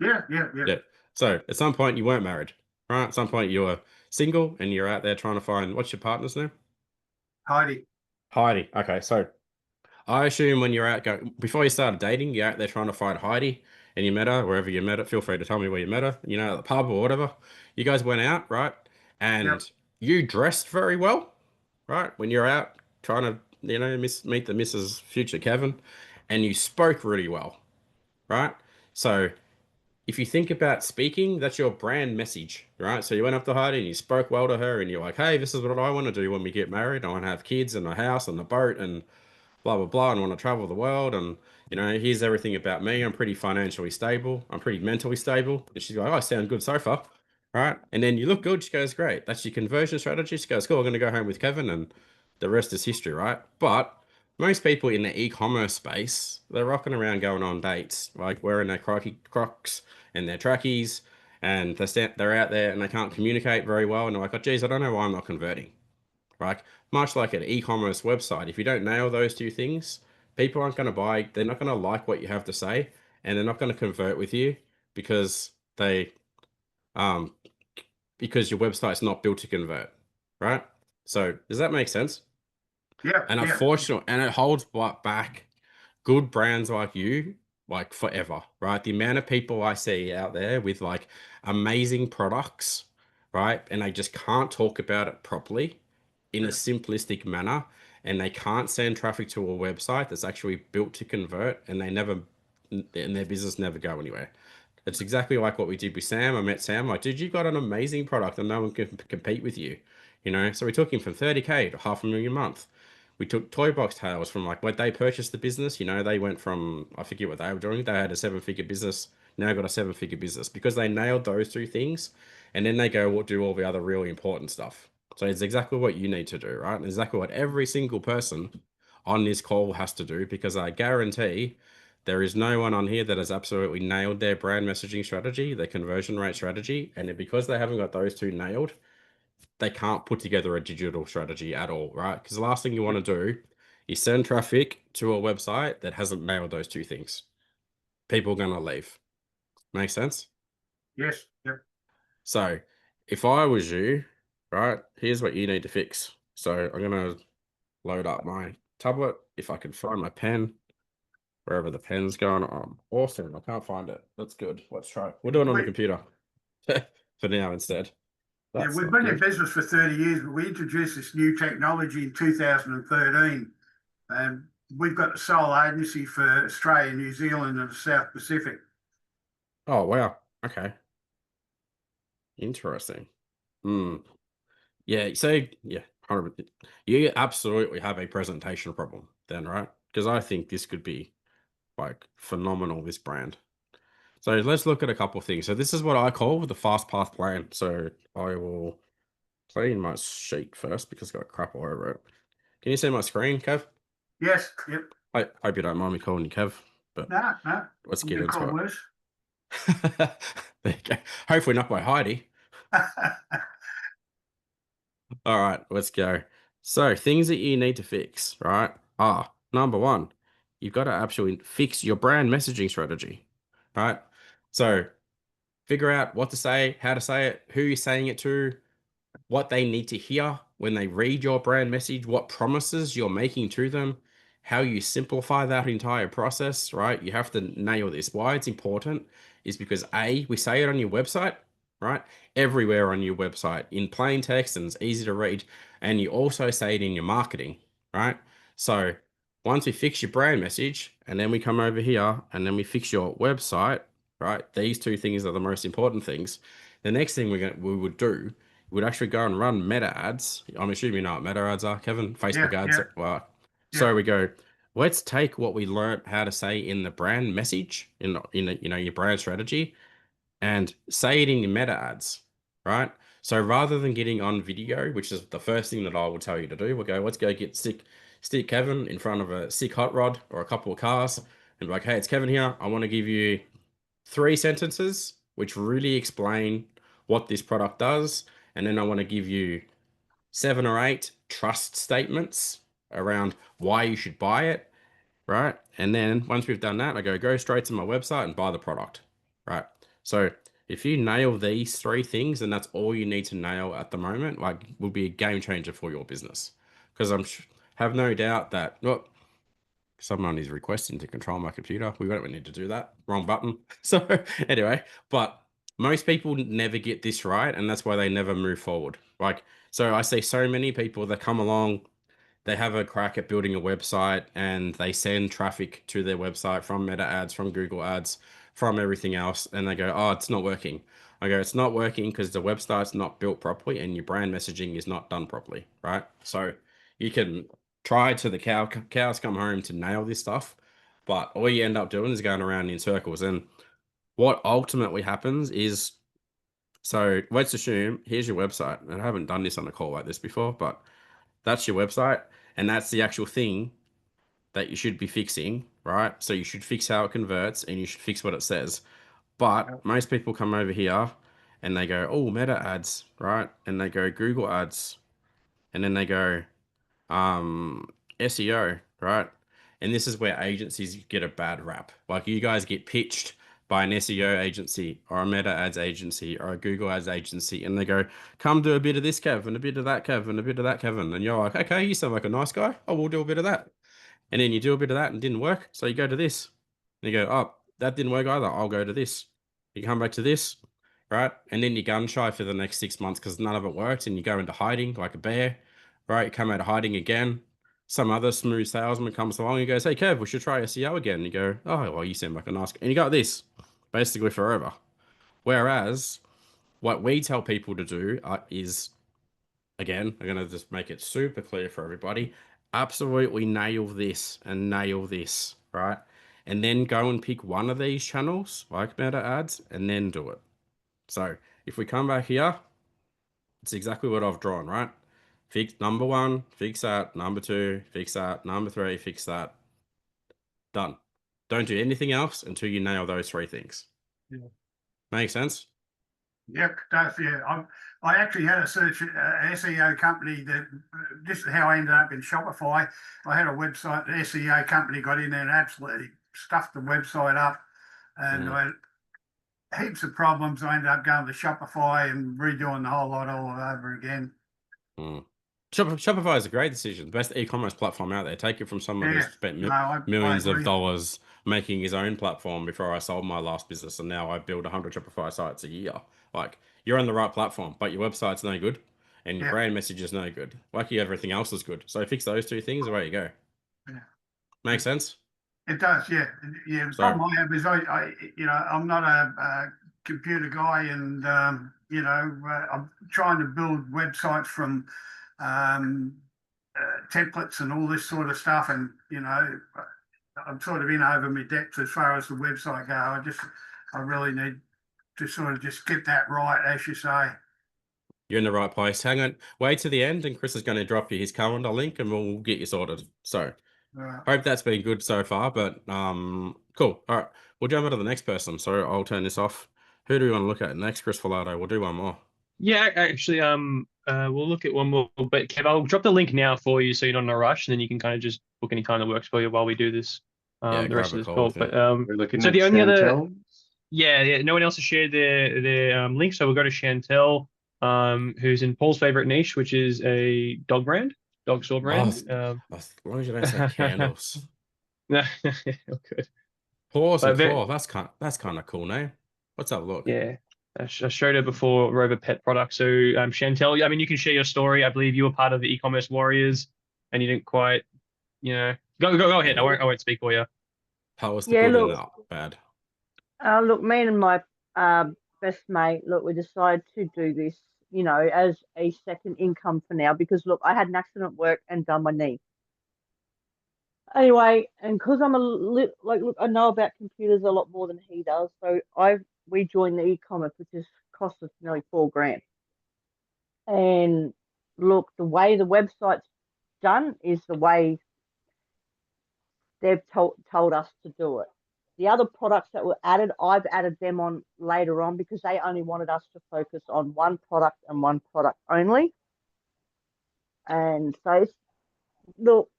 Yeah. Yeah. So, at some point, you weren't married, right? At some point, you were single and you're out there trying to find, what's your partner's name? Heidi. Heidi. Okay, so I assume when you're out going, before you started dating, you're out there trying to find Heidi, and you met her wherever you met her. Feel free to tell me where you met her, at the pub or whatever. You guys went out, right? And Yep. you dressed very well, right? When you're out trying to, meet the Mrs. Future Kevin, and you spoke really well, right? So if you think about speaking, that's your brand message, right? So you went up to Heidi and you spoke well to her, and you're like, hey, this is what I want to do when we get married. I want to have kids and a house and a boat and blah blah blah, and want to travel the world, and here's everything about me. I'm pretty financially stable, I'm pretty mentally stable. And she's like, oh, I sound good so far, right? And then you look good. She goes, great, that's your conversion strategy. She goes, cool, I'm going to go home with Kevin, and the rest is history, right? But most people in the e-commerce space, they're rocking around going on dates, like wearing their crocs and their trackies, and they're out there and they can't communicate very well, and they're like, oh geez, I don't know why I'm not converting. Right? Much like an e-commerce website, if you don't nail those two things, people aren't going to buy, they're not going to like what you have to say, and they're not going to convert with you because um because your website's not built to convert, right? So does that make sense? Yeah. And unfortunately, and it holds back good brands like you, like forever, right? The amount of people I see out there with like amazing products, right? And they just can't talk about it properly in a Yeah. simplistic manner, and they can't send traffic to a website that's actually built to convert, and their business never go anywhere. It's exactly like what we did with Sam. I met Sam, like, dude, you've got an amazing product and no one can compete with you, So we took him from 30K to $500,000 a month. We took Toy Box Tales from like when they purchased the business, they went from, I forget what they were doing. They had a 7-figure business, now got a 7-figure business because they nailed those two things. And then they go do all the other really important stuff. So it's exactly what you need to do, right? And exactly what every single person on this call has to do, because I guarantee there is no one on here that has absolutely nailed their brand messaging strategy, their conversion rate strategy. And because they haven't got those two nailed, they can't put together a digital strategy at all, right? Because the last thing you want to do is send traffic to a website that hasn't nailed those two things. People are going to leave. Make sense? Yes. Yep. So if I was you, right, here's what you need to fix. So I'm going to load up my tablet. If I can find my pen, wherever the pen's going. Awesome. I can't find it. That's good. Let's try. We'll do it on the computer for now instead. That's we've not been in good. business for 30 years, but we introduced this new technology in 2013. And we've got the sole agency for Australia, New Zealand, and the South Pacific. Oh, wow. Okay. Interesting. Yeah, so yeah, 100%. You absolutely have a presentation problem then, right? Because I think this could be like phenomenal, this brand. So let's look at a couple of things. So this is what I call the fast path plan. So I will play in my sheet first because it's got crap all over it. Can you see my screen, Kev? Yes, yep. I hope you don't mind me calling you Kev, but No, let's I'm get gonna into call it. worse. There you go. Hopefully not by Heidi. All right, let's go. So things that you need to fix, right? Number one, you've got to actually fix your brand messaging strategy, right? So figure out what to say, how to say it, who you're saying it to, what they need to hear when they read your brand message, what promises you're making to them, how you simplify that entire process, right? You have to nail this. Why it's important is because A, we say it on your website, right? Everywhere on your website in plain text and it's easy to read. And you also say it in your marketing, right? So once we fix your brand message and then we come over here and then we fix your website, right? These two things are the most important things. The next thing we would do would actually go and run meta ads. I'm assuming you know what meta ads are, Kevin. Facebook ads. Yeah. Well, Yeah. so we go, let's take what we learned how to say in the brand message, in your brand strategy, and say it in your meta ads, right? So rather than getting on video, which is the first thing that I will tell you to do, we'll go, let's go stick Kevin in front of a sick hot rod or a couple of cars and be like, hey, it's Kevin here. I want to give you 3 sentences which really explain what this product does. And then I want to give you 7 or 8 trust statements around why you should buy it, right? And then once we've done that, I go straight to my website and buy the product, right? So if you nail these 3 things, and that's all you need to nail at the moment, like will be a game changer for your business. Because have no doubt that, well, someone is requesting to control my computer. We don't need to do that. Wrong button. So anyway, but most people never get this right, and that's why they never move forward. Like, so I see so many people that come along, they have a crack at building a website and they send traffic to their website from meta ads, from Google ads, from everything else, and they go, oh, it's not working. I go, it's not working because the website's not built properly and your brand messaging is not done properly, right? So you can try to the cows come home to nail this stuff, but all you end up doing is going around in circles. And what ultimately happens is, so let's assume here's your website. And I haven't done this on a call like this before, but that's your website, and that's the actual thing that you should be fixing, right? So you should fix how it converts and you should fix what it says. But most people come over here and they go, oh, meta ads, right? And they go Google ads, and then they go SEO, right? And this is where agencies get a bad rap. Like you guys get pitched by an SEO agency or a meta ads agency or a Google ads agency, and they go, come do a bit of this, Kev, and a bit of that, Kev, and a bit of that, Kevin. And you're like, okay, you sound like a nice guy. Oh, we'll do a bit of that. And then you do a bit of that and it didn't work. So you go to this. And you go, oh, that didn't work either. I'll go to this. You come back to this, right? And then you're gun shy for the next 6 months because none of it works. And you go into hiding like a bear, right? You come out of hiding again. Some other smooth salesman comes along and goes, hey, Kev, we should try SEO again. And you go, oh, well, you seem like a nice guy. And you got this basically forever. Whereas what we tell people to do is, again, I'm going to just make it super clear for everybody. Absolutely nail this and nail this, right? And then go and pick one of these channels, like meta ads, and then do it. So if we come back here, it's exactly what I've drawn, right? Fix number 1, fix that. Number 2, fix that. Number 3, fix that. Done. Don't do anything else until you nail those 3 things. Yeah. Make sense? Yep, does, yeah. I actually had a search SEO company that this is how I ended up in Shopify. I had a website, the SEO company got in there and absolutely stuffed the website up, and I had heaps of problems. I ended up going to Shopify and redoing the whole lot all over again. Shopify is a great decision. The best e-commerce platform out there. Take it from someone who's spent millions of dollars making his own platform before I sold my last business, and now I build 100 Shopify sites a year. Like, you're on the right platform, but your website's no good, and your brand message is no good. Lucky everything else is good. So fix those 2 things, away you go. Yeah. Make sense? It does, yeah. The problem I have is I'm not a computer guy, and I'm trying to build websites from templates and all this sort of stuff, and I'm sort of in over my depth as far as the website go. I really need to sort of just get that right, as you say. You're in the right place. Hang on, wait to the end, and Chris is going to drop you his calendar link, and we'll get you sorted. So, hope that's been good so far. But cool. All right, we'll jump into the next person. So I'll turn this off. Who do we want to look at next? Chris Filato. We'll do one more. Yeah, actually, we'll look at one more. But Kev, I'll drop the link now for you, so you're not in a rush, and then you can kind of just book any time that works for you while we do this. Yeah, the rest of this call. But we're looking so at the only Chantel. other, yeah, no one else has shared their link, so we'll go to Chantel, who's in Paul's favorite niche, which is a dog store brand. As long as you don't say candles. No, good. Paws and Claw. That's kind of cool name. What's that look? Yeah. I showed her before Rover Pet Products. So Chantel, I mean, you can share your story. I believe you were part of the e-commerce warriors, and you didn't quite, go ahead. I won't speak for you. How was the good and the bad? Look, me and my best mate, we decided to do this, as a second income for now, because look, I had an accident at work and done my knee. Anyway, and because I'm look, I know about computers a lot more than he does, so we joined the e-commerce, which has cost us nearly $4,000. And look, the way the website's done is the way they've told us to do it. The other products that were added, I've added them on later on because they only wanted us to focus on one product and one product only. And so, look,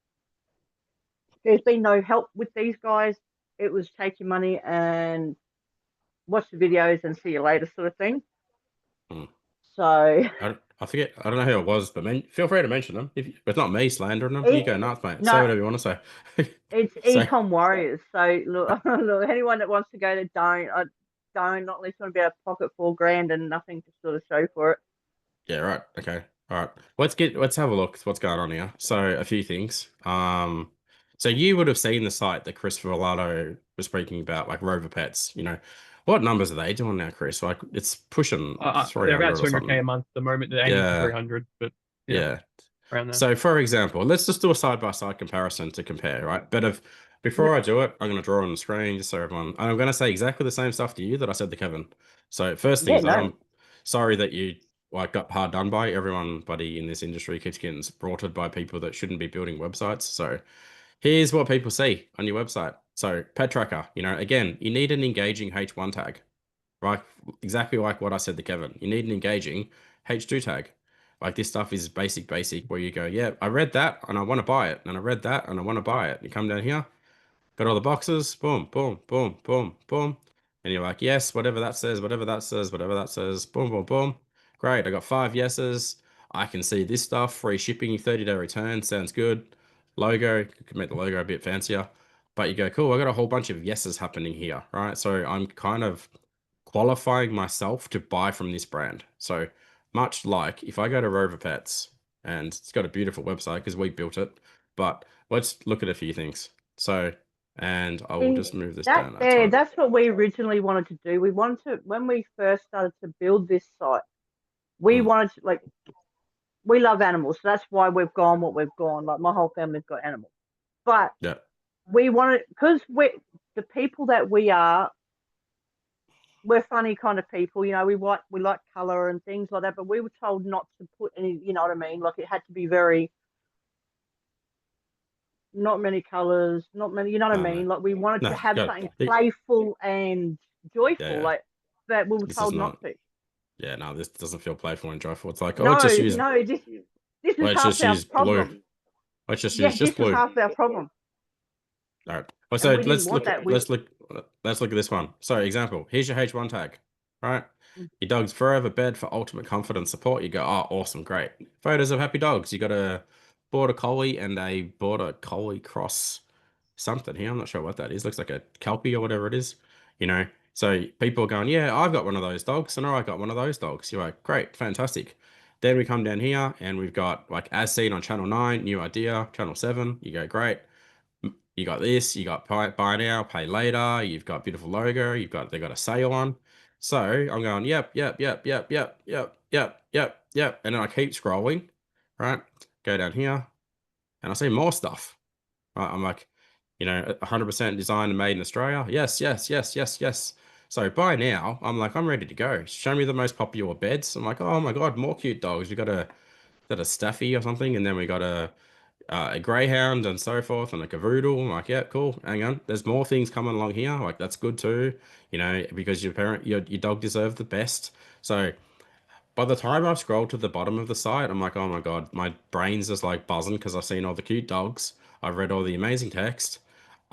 there's been no help with these guys. It was take your money and watch the videos and see you later sort of thing. So I forget. I don't know who it was, but feel free to mention them. If it's not me slandering them, you go nuts, mate. Say whatever you want to say. It's Ecom Warriors. So look, anyone that wants to go there, don't not unless you want to be able to pocket $4,000 and nothing to sort of show for it. Yeah, right. Okay. All right. Let's have a look at what's going on here. So a few things. So you would have seen the site that Chris Filato was speaking about, like Rover Pets. What numbers are they doing now, Chris? Like it's pushing. They're about 200K a month at the moment. They're aiming for 300, but yeah. Around there. So for example, let's just do a side-by-side comparison to compare, right? But before I do it, I'm going to draw on the screen just so everyone. I'm going to say exactly the same stuff to you that I said to Kevin. So first thing is, I'm sorry that you got hard done by. Everybody in this industry keeps getting thwarted by people that shouldn't be building websites. So here's what people see on your website. So pet tracker, again, you need an engaging H1 tag, right? Exactly like what I said to Kevin. You need an engaging H2 tag. Like this stuff is basic, where you go, yeah, I read that and I want to buy it. And I read that and I want to buy it. You come down here, got all the boxes, boom, boom, boom, boom, boom. And you're like, yes, whatever that says, whatever that says, whatever that says, boom, boom, boom. Great, I got 5 yeses. I can see this stuff, free shipping, 30-day return, sounds good. Logo, you can make the logo a bit fancier. But you go, cool, I got a whole bunch of yeses happening here, right? So I'm kind of qualifying myself to buy from this brand. So much like if I go to Rover Pets, and it's got a beautiful website because we built it, but let's look at a few things. So, and I will just move this down. That's what we originally wanted to do. We wanted to, when we first started to build this site, we wanted to, we love animals. So that's why we've gone what we've gone. Like my whole family's got animals. But we wanted, because the people that we are, we're funny kind of people, we like color and things like that, but we were told not to put any, you know what I mean? Like it had to be not many colors, not many, you know what I mean? Like we wanted to have something playful and joyful, but we were told not to. Yeah, no, this doesn't feel playful and joyful. It's like, this is half our problem. Blue. Let's just use just blue. This is half our problem. All right. Well, so let's look at this one. So example, here's your H1 tag, right? Your dog's forever bed for ultimate comfort and support. You go, oh, awesome, great. Photos of happy dogs. You got a border collie and a border collie cross something here. I'm not sure what that is. Looks like a Kelpie or whatever it is, So people are going, yeah, I've got one of those dogs. And I got one of those dogs. You're like, great, fantastic. Then we come down here and we've got as seen on channel 9, new idea, channel 7. You go, great. You got this, you got buy now, pay later. You've got beautiful logo. They got a sale on. So I'm going, yep. And then I keep scrolling, right? Go down here and I see more stuff. Right? I'm like, 100% designed and made in Australia. Yes. So by now, I'm like, I'm ready to go. Show me the most popular beds. I'm like, oh my God, more cute dogs. We got a Staffy or something, and then we got a greyhound and so forth, and a cavoodle. I'm like, yeah, cool. Hang on, there's more things coming along here. Like that's good too, because your dog deserves the best. So by the time I've scrolled to the bottom of the site, I'm like, oh my God, my brain's just like buzzing because I've seen all the cute dogs. I've read all the amazing text.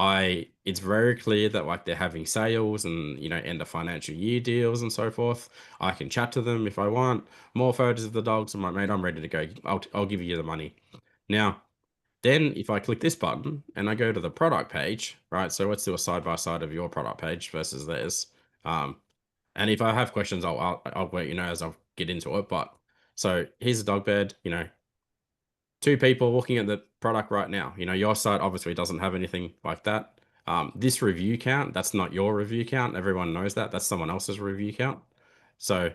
It's very clear that like they're having sales and end of financial year deals and so forth. I can chat to them if I want more photos of the dogs. I'm like, mate, I'm ready to go. I'll give you the money. Now, then if I click this button and I go to the product page, right? So let's do a side by side of your product page versus theirs. And if I have questions, I'll let you know as I'll get into it. But so here's a dog bed, 2 people looking at the product right now. Your site obviously doesn't have anything like that. This review count, that's not your review count. Everyone knows that. That's someone else's review count. So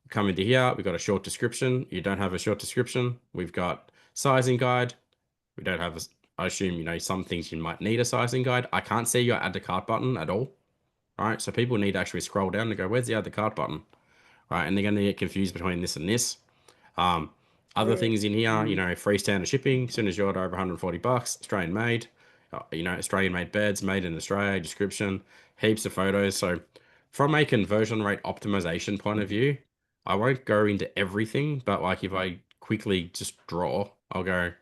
come into here, we've got a short description. You don't have a short description. We've got sizing guide. We don't have I assume, some things you might need a sizing guide. I can't see your add to cart button at all. All right, so people need to actually scroll down and go, where's the add to cart button? Right, and they're going to get confused between this and this. Other things in here, free standard shipping. As soon as you order over $140, Australian made. Australian made beds, made in Australia, description, heaps of photos. So from a conversion rate optimization point of view, I won't go into everything, but like if I quickly just draw, I'll go,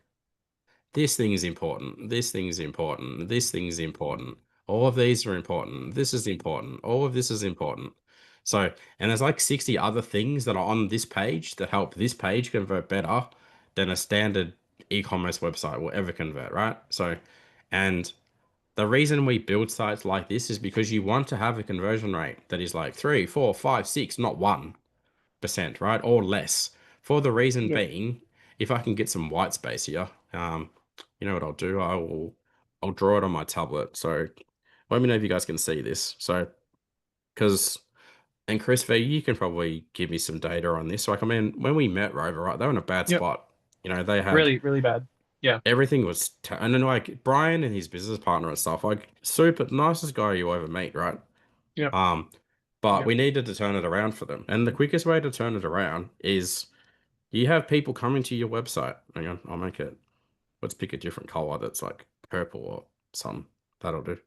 this thing is important, this thing is important, this thing is important. All of these are important. This is important. All of this is important. So, and there's like 60 other things that are on this page that help this page convert better than a standard e-commerce website will ever convert, right? So, and the reason we build sites like this is because you want to have a conversion rate that is like 3, 4, 5, 6, not 1%, right? Or less. For the reason being, if I can get some white space here, you know what I'll do? I'll draw it on my tablet. So let me know if you guys can see this. So, and Chris V, you can probably give me some data on this. Like, I mean, when we met Rover, right, they were in a bad spot. They had really, really bad. Yeah. Everything was, and then like Brian and his business partner and stuff, like super nicest guy you ever meet, right? Yeah. But we needed to turn it around for them. And the quickest way to turn it around is you have people coming to your website. Hang on, I'll make it. Let's pick a different color that's like purple or something. That'll do.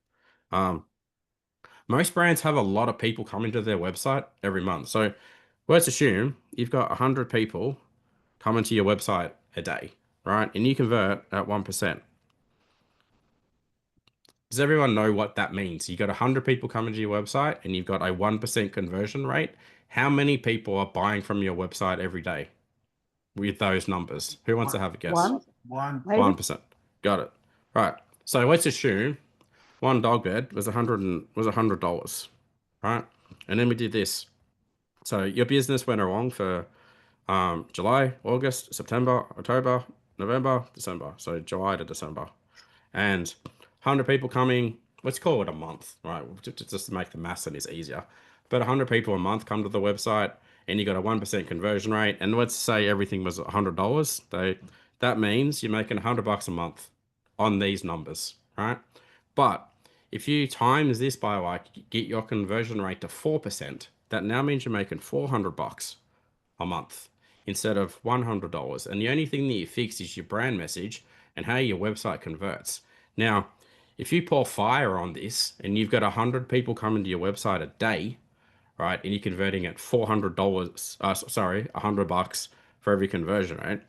Most brands have a lot of people coming to their website every month. So let's assume you've got 100 people coming to your website a day, right? And you convert at 1%. Does everyone know what that means? You got 100 people coming to your website and you've got a 1% conversion rate. How many people are buying from your website every day with those numbers? Who wants to have a guess? 1%. Got it. Right. So let's assume one dog bed was $100, right? And then we did this. So your business went along for July, August, September, October, November, December. So July to December. And 100 people coming, let's call it a month, right? Just to make the maths and it's easier. But 100 people a month come to the website and you got a 1% conversion rate. And let's say everything was $100. That means you're making $100 a month on these numbers, right? But if you times this by like get your conversion rate to 4%, that now means you're making $400 a month instead of $100. And the only thing that you fix is your brand message and how your website converts. Now, if you pour fire on this and you've got 100 people coming to your website a day, right, and you're converting at $400, $100 for every conversion, right,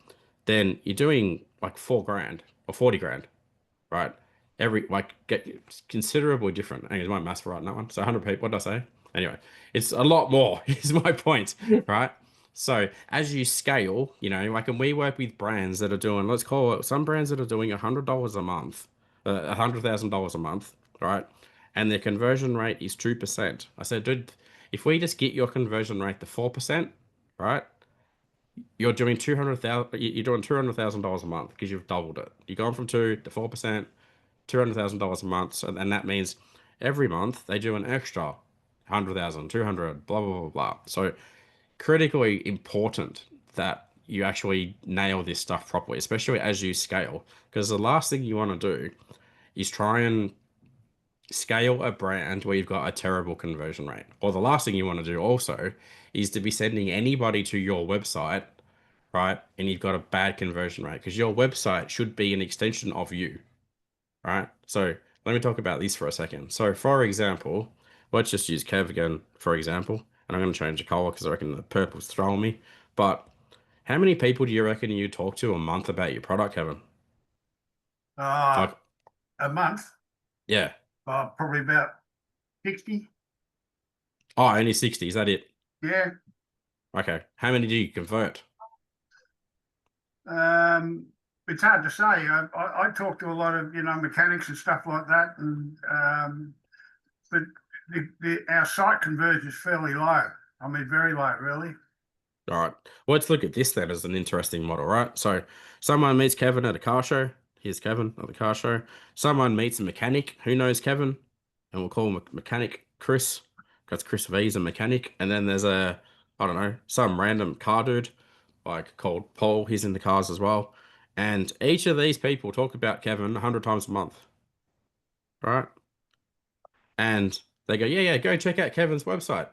then you're doing like $4,000 or 40 grand, right? Get considerably different. I think it's my maths right on that one. So 100 people, what did I say? Anyway, it's a lot more is my point, right? So as you scale, and we work with brands that are doing, let's call it some brands that are doing $100 a month, $100,000 a month, right? And their conversion rate is 2%. I said, dude, if we just get your conversion rate to 4%, right? You're doing $200,000 a month because you've doubled it. You've gone from 2 to 4%, $200,000 a month. And that means every month they do an extra 100,000, 200, blah, blah, blah, blah. So critically important that you actually nail this stuff properly, especially as you scale, because the last thing you want to do is try and scale a brand where you've got a terrible conversion rate. Or the last thing you want to do also is to be sending anybody to your website, right? And you've got a bad conversion rate, because your website should be an extension of you, right? So let me talk about this for a second. So for example, let's just use Kev again, for example, and I'm going to change the color because I reckon the purple's throwing me. But how many people do you reckon you talk to a month about your product, Kevin? Like, A month, yeah. probably about 60. Oh, only 60. Is that it? Yeah. Okay. How many do you convert? It's hard to say. I talk to a lot of, mechanics and stuff like that, and but our site conversion is fairly low. I mean, very low, really. All right. Well, let's look at this then as an interesting model, right? So someone meets Kevin at a car show. Here's Kevin at the car show. Someone meets a mechanic who knows Kevin, and we'll call him mechanic Chris, because Chris V's a mechanic. And then there's I don't know, some random car dude, like called Paul. He's in the cars as well. And each of these people talk about Kevin 100 times a month, right? And they go, yeah, go check out Kevin's website.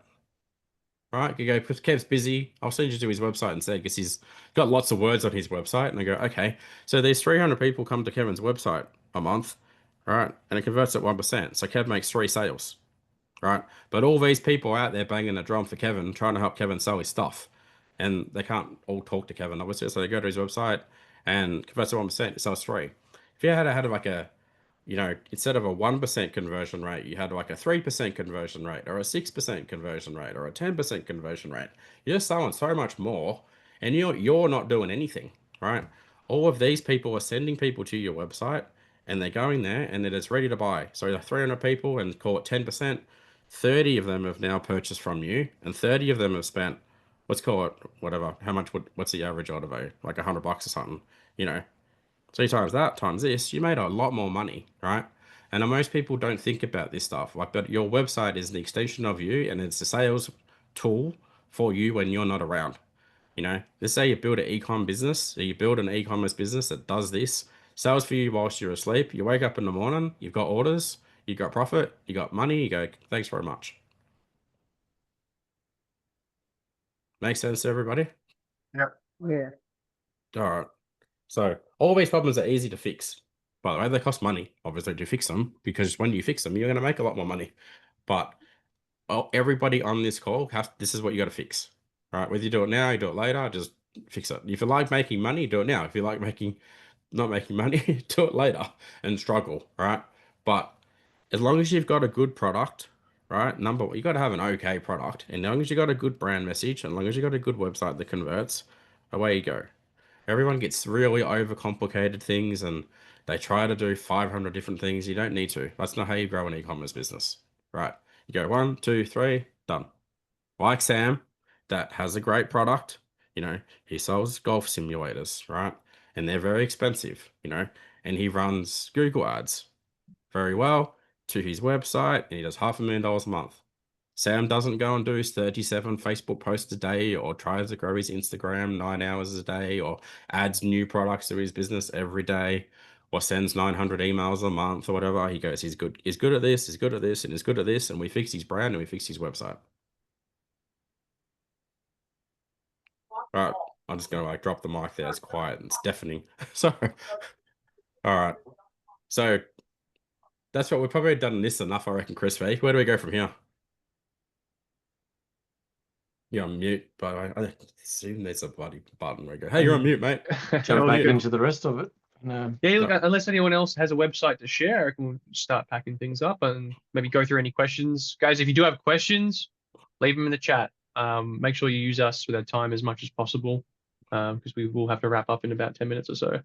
Right, you go, Kev's busy. I'll send you to his website instead, because he's got lots of words on his website. And I go, okay, so these 300 people come to Kevin's website a month, right? And it converts at 1%. So Kev makes 3 sales, right? But all these people out there banging a drum for Kevin, trying to help Kevin sell his stuff. And they can't all talk to Kevin, obviously. So they go to his website and converts at 1%, it sells 3. If you had like a, instead of a 1% conversion rate, you had like a 3% conversion rate, or a 6% conversion rate, or a 10% conversion rate. You're selling so much more, and you're not doing anything, right? All of these people are sending people to your website, and they're going there, and it is ready to buy. So the 300 people, and call it 10%, 30 of them have now purchased from you, and 30 of them have spent, let's call it whatever. What's the average out of like $100 or something, So you times that times this, you made a lot more money, right? And most people don't think about this stuff. But your website is an extension of you, and it's a sales tool for you when you're not around. Let's say you build an e-com business, or you build an e-commerce business that does this, sells for you whilst you're asleep. You wake up in the morning, you've got orders, you got profit, you got money, you go, thanks very much. Make sense to everybody? Yep. Yeah. All right. So all these problems are easy to fix. By the way, they cost money, obviously, to fix them, because when you fix them, you're going to make a lot more money. But everybody on this call, this is what you got to fix. All right, whether you do it now, you do it later, just fix it. If you like making money, do it now. If you like not making money, do it later and struggle, right? But as long as you've got a good product, right? You got to have an okay product. And as long as you got a good brand message, and as long as you got a good website that converts, away you go. Everyone gets really overcomplicated things, and they try to do 500 different things. You don't need to. That's not how you grow an e-commerce business, right? You go 1, 2, 3, done. Like Sam, that has a great product. He sells golf simulators, right? And they're very expensive, and he runs Google ads very well to his website, and he does $500,000 a month. Sam doesn't go and do 37 Facebook posts a day, or tries to grow his Instagram 9 hours a day, or adds new products to his business every day, or sends 900 emails a month or whatever. He goes, he's good at this, he's good at this, and he's good at this, and we fix his brand and we fix his website. All right, I'm just gonna drop the mic there. It's quiet and it's deafening. Sorry. All right. So that's what we've probably done this enough, I reckon, Chris V. Where do we go from here? You're on mute, but I assume there's a bloody button where I go, hey, you're on mute, mate. Jump back into the rest of it. No. Yeah, look, unless anyone else has a website to share, I reckon we'll start packing things up and maybe go through any questions. Guys, if you do have questions, leave them in the chat. Make sure you use us with our time as much as possible, because we will have to wrap up in about 10 minutes or so.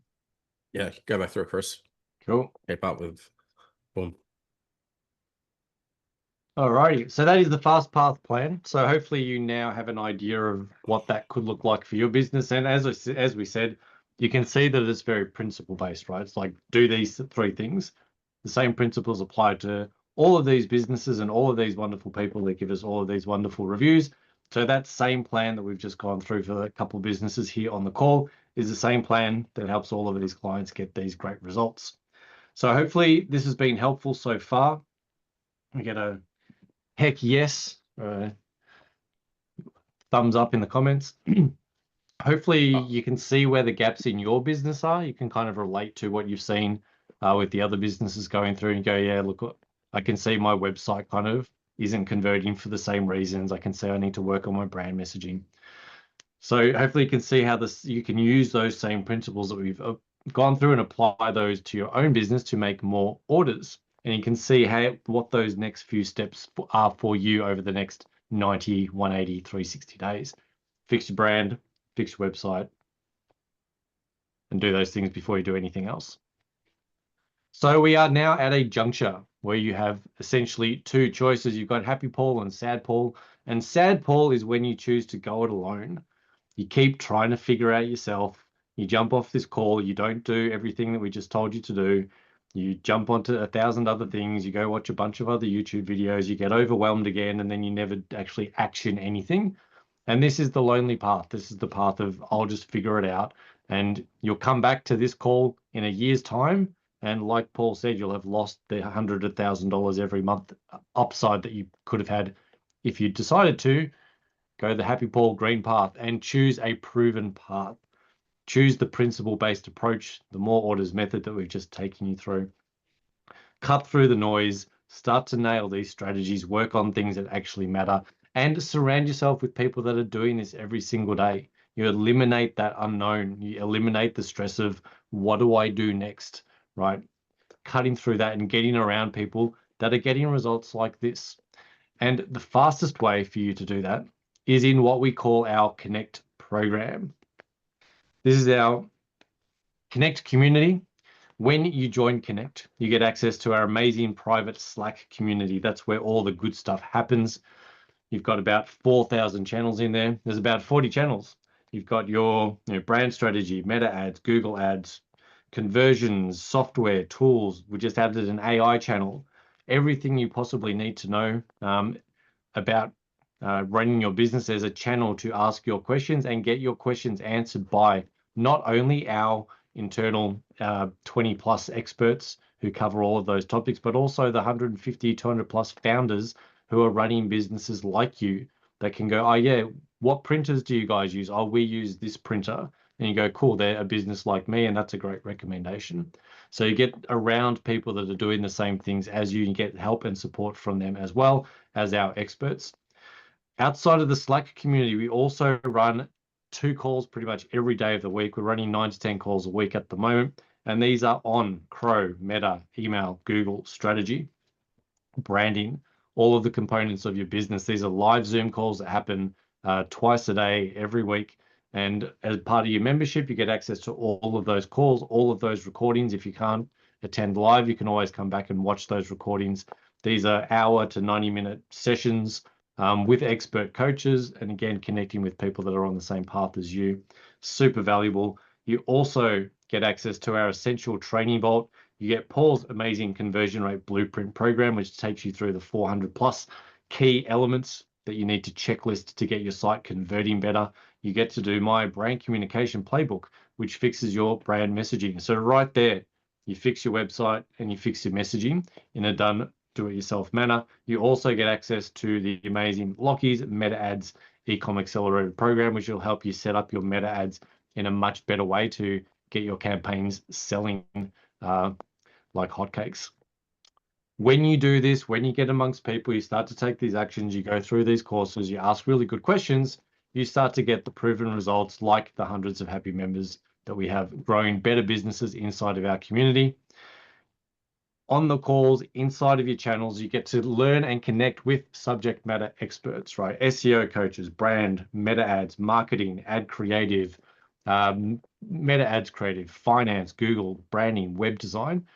Yeah, go back through it, Chris. Cool. Keep up with boom. Alrighty, so that is the fast path plan. So hopefully you now have an idea of what that could look like for your business. And as we said, you can see that it's very principle based, right? It's like, do these 3 things. The same principles apply to all of these businesses and all of these wonderful people that give us all of these wonderful reviews. So that same plan that we've just gone through for a couple of businesses here on the call is the same plan that helps all of these clients get these great results. So hopefully this has been helpful so far. I get a heck yes, thumbs up in the comments. Hopefully you can see where the gaps in your business are. You can kind of relate to what you've seen with the other businesses going through and go, yeah, look, I can see my website kind of isn't converting for the same reasons. I can say I need to work on my brand messaging. So hopefully you can see how you can use those same principles that we've gone through and apply those to your own business to make more orders. And you can see what those next few steps are for you over the next 90, 180, 360 days. Fix your brand, fix your website, and do those things before you do anything else. So we are now at a juncture where you have essentially two choices. You've got Happy Paul and Sad Paul. And Sad Paul is when you choose to go it alone. You keep trying to figure out yourself. You jump off this call. You don't do everything that we just told you to do. You jump onto 1,000 other things. You go watch a bunch of other YouTube videos. You get overwhelmed again, and then you never actually action anything. And this is the lonely path. This is the path of I'll just figure it out. And you'll come back to this call in a year's time. And like Paul said, you'll have lost the $100,000 every month upside that you could have had if you decided to go the Happy Paul green path and choose a proven path. Choose the principle-based approach, the more orders method that we've just taken you through. Cut through the noise, start to nail these strategies, work on things that actually matter, and surround yourself with people that are doing this every single day. You eliminate that unknown. You eliminate the stress of what do I do next, right? Cutting through that and getting around people that are getting results like this. And the fastest way for you to do that is in what we call our Connect program. This is our Connect community. When you join Connect, you get access to our amazing private Slack community. That's where all the good stuff happens. You've got about 4,000 channels in there. There's about 40 channels. You've got your brand strategy, meta ads, Google ads, conversions, software, tools. We just added an AI channel. Everything you possibly need to know about running your business. There's a channel to ask your questions and get your questions answered by not only our internal 20 plus experts who cover all of those topics, but also the 150, 200 plus founders who are running businesses like you that can go, oh yeah, what printers do you guys use? Oh, we use this printer. And you go, cool, they're a business like me, and that's a great recommendation. So you get around people that are doing the same things as you and get help and support from them as well as our experts. Outside of the Slack community, we also run 2 calls pretty much every day of the week. We're running 9 to 10 calls a week at the moment. And these are on Crow, Meta, email, Google, strategy, branding, all of the components of your business. These are live Zoom calls that happen twice a day, every week. And as part of your membership, you get access to all of those calls, all of those recordings. If you can't attend live, you can always come back and watch those recordings. These are hour to 90-minute sessions with expert coaches, and again, connecting with people that are on the same path as you. Super valuable. You also get access to our essential training vault. You get Paul's amazing conversion rate blueprint program, which takes you through the 400 plus key elements that you need to checklist to get your site converting better. You get to do my brand communication playbook, which fixes your brand messaging. So right there, you fix your website and you fix your messaging in a done do-it-yourself manner. You also get access to the amazing Lockie's Meta Ads Ecom Accelerator program, which will help you set up your meta ads in a much better way to get your campaigns selling like hotcakes. When you do this, when you get amongst people, you start to take these actions, you go through these courses, you ask really good questions, you start to get the proven results like the hundreds of happy members that we have growing better businesses inside of our community. On the calls, inside of your channels, you get to learn and connect with subject matter experts, right? SEO coaches, brand, meta ads, marketing, ad creative, meta ads creative, finance, Google, branding, web design,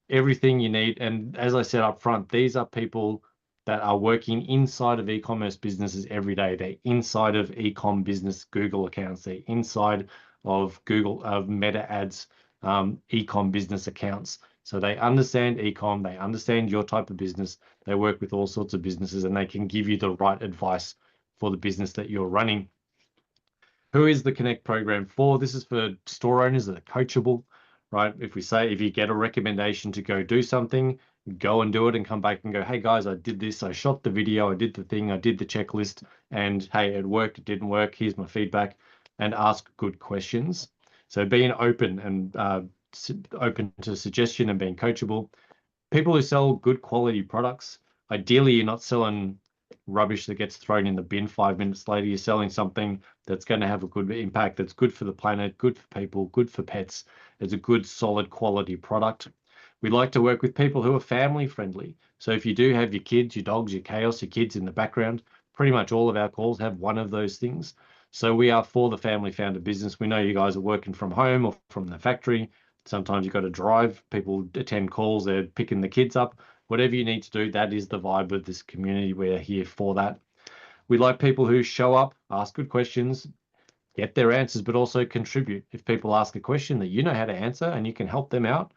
everything you need. And as I said up front, these are people that are working inside of e-commerce businesses every day. They're inside of e-com business Google accounts. They're inside of Google, of meta ads, e-com business accounts. So they understand ecom, they understand your type of business, they work with all sorts of businesses, and they can give you the right advice for the business that you're running. Who is the Connect program for? This is for store owners that are coachable, right? If you get a recommendation to go do something, go and do it and come back and go, hey guys, I did this, I shot the video, I did the thing, I did the checklist, and hey, it worked, it didn't work, here's my feedback, and ask good questions. So being open and open to suggestion and being coachable. People who sell good quality products, ideally you're not selling rubbish that gets thrown in the bin 5 minutes later. You're selling something that's going to have a good impact, that's good for the planet, good for people, good for pets. It's a good, solid quality product. We like to work with people who are family friendly. So if you do have your kids, your dogs, your chaos, your kids in the background, pretty much all of our calls have one of those things. So we are for the family founded business. We know you guys are working from home or from the factory. Sometimes you've got to drive. People attend calls, they're picking the kids up. Whatever you need to do, that is the vibe of this community. We're here for that. We like people who show up, ask good questions, get their answers, but also contribute. If people ask a question that you know how to answer and you can help them out,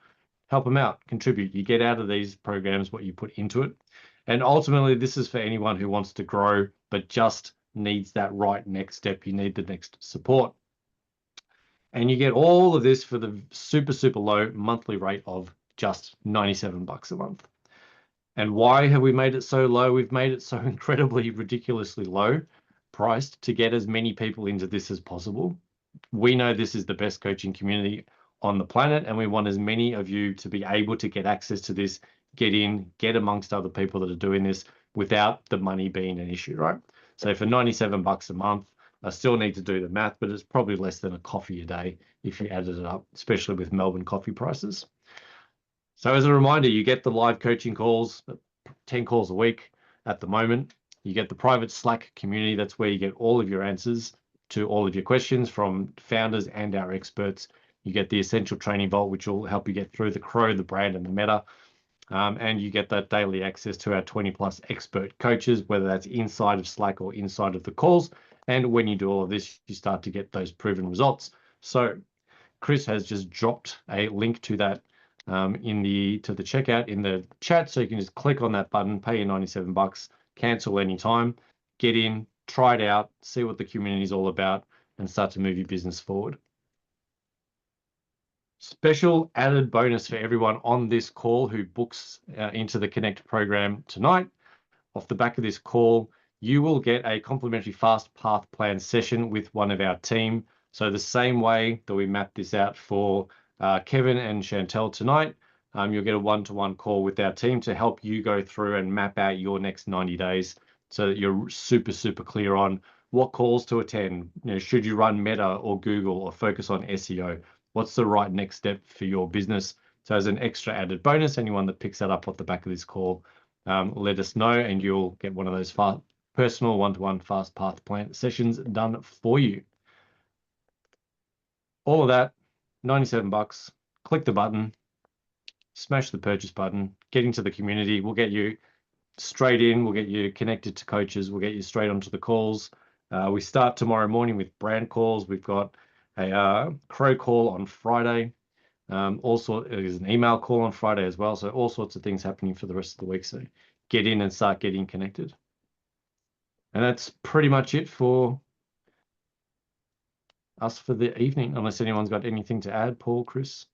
contribute. You get out of these programs what you put into it. And ultimately, this is for anyone who wants to grow, but just needs that right next step. You need the next support. And you get all of this for the super, super low monthly rate of just $97 a month. And why have we made it so low? We've made it so incredibly, ridiculously low priced to get as many people into this as possible. We know this is the best coaching community on the planet, and we want as many of you to be able to get access to this, get in, get amongst other people that are doing this without the money being an issue, right? So for $97 a month, I still need to do the math, but it's probably less than a coffee a day if you added it up, especially with Melbourne coffee prices. So as a reminder, you get the live coaching calls, 10 calls a week at the moment. You get the private Slack community. That's where you get all of your answers to all of your questions from founders and our experts. You get the Essential Training Vault, which will help you get through the Crow, the brand, and the meta. And you get that daily access to our 20+ expert coaches, whether that's inside of Slack or inside of the calls. And when you do all of this, you start to get those proven results. So Chris has just dropped a link to that to the checkout in the chat, so you can just click on that button, pay your $97, cancel anytime, get in, try it out, see what the community is all about, and start to move your business forward. Special added bonus for everyone on this call who books into the Connect program tonight. Off the back of this call, you will get a complimentary fast path plan session with one of our team. So the same way that we mapped this out for Kevin and Chantel tonight, you'll get a one-to-one call with our team to help you go through and map out your next 90 days so that you're super, super clear on what calls to attend. Should you run Meta or Google or focus on SEO? What's the right next step for your business? So as an extra added bonus, anyone that picks that up off the back of this call, let us know and you'll get one of those personal one-to-one fast path plan sessions done for you. All of that, $97. Click the button, smash the purchase button, get into the community. We'll get you straight in. We'll get you connected to coaches. We'll get you straight onto the calls. We start tomorrow morning with brand calls. We've got a Crow call on Friday. Also, there's an email call on Friday as well. So all sorts of things happening for the rest of the week. So get in and start getting connected. And that's pretty much it for us for the evening, unless anyone's got anything to add. Paul, Chris?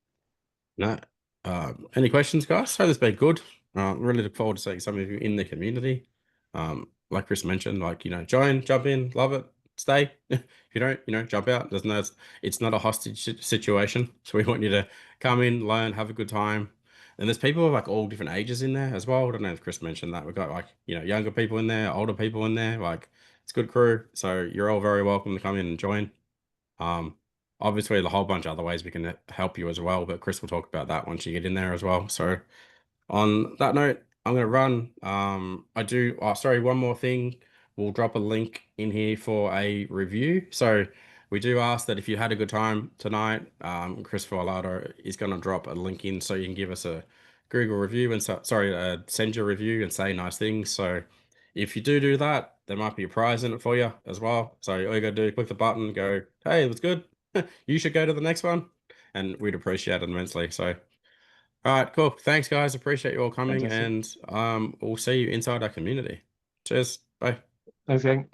No. Any questions, guys? So this has been good. Really look forward to seeing some of you in the community. Like Chris mentioned, join, jump in, love it, stay. If you don't, jump out. It's not a hostage situation. So we want you to come in, learn, have a good time. And there's people of all different ages in there as well. I don't know if Chris mentioned that. We've got younger people in there, older people in there. It's a good crew. So you're all very welcome to come in and join. Obviously, there's a whole bunch of other ways we can help you as well, but Chris will talk about that once you get in there as well. So on that note, I'm going to run. One more thing. We'll drop a link in here for a review. So we do ask that if you had a good time tonight, Chris Forlato is going to drop a link in so you can give us a Google review and send your review and say nice things. So if you do that, there might be a prize in it for you as well. So all you got to do, click the button, go, hey, it was good. You should go to the next one. And we'd appreciate it immensely. So All right, cool. Thanks, guys. Appreciate you all coming, Fantastic. and we'll see you inside our community. Cheers. Bye. Thanks, gang.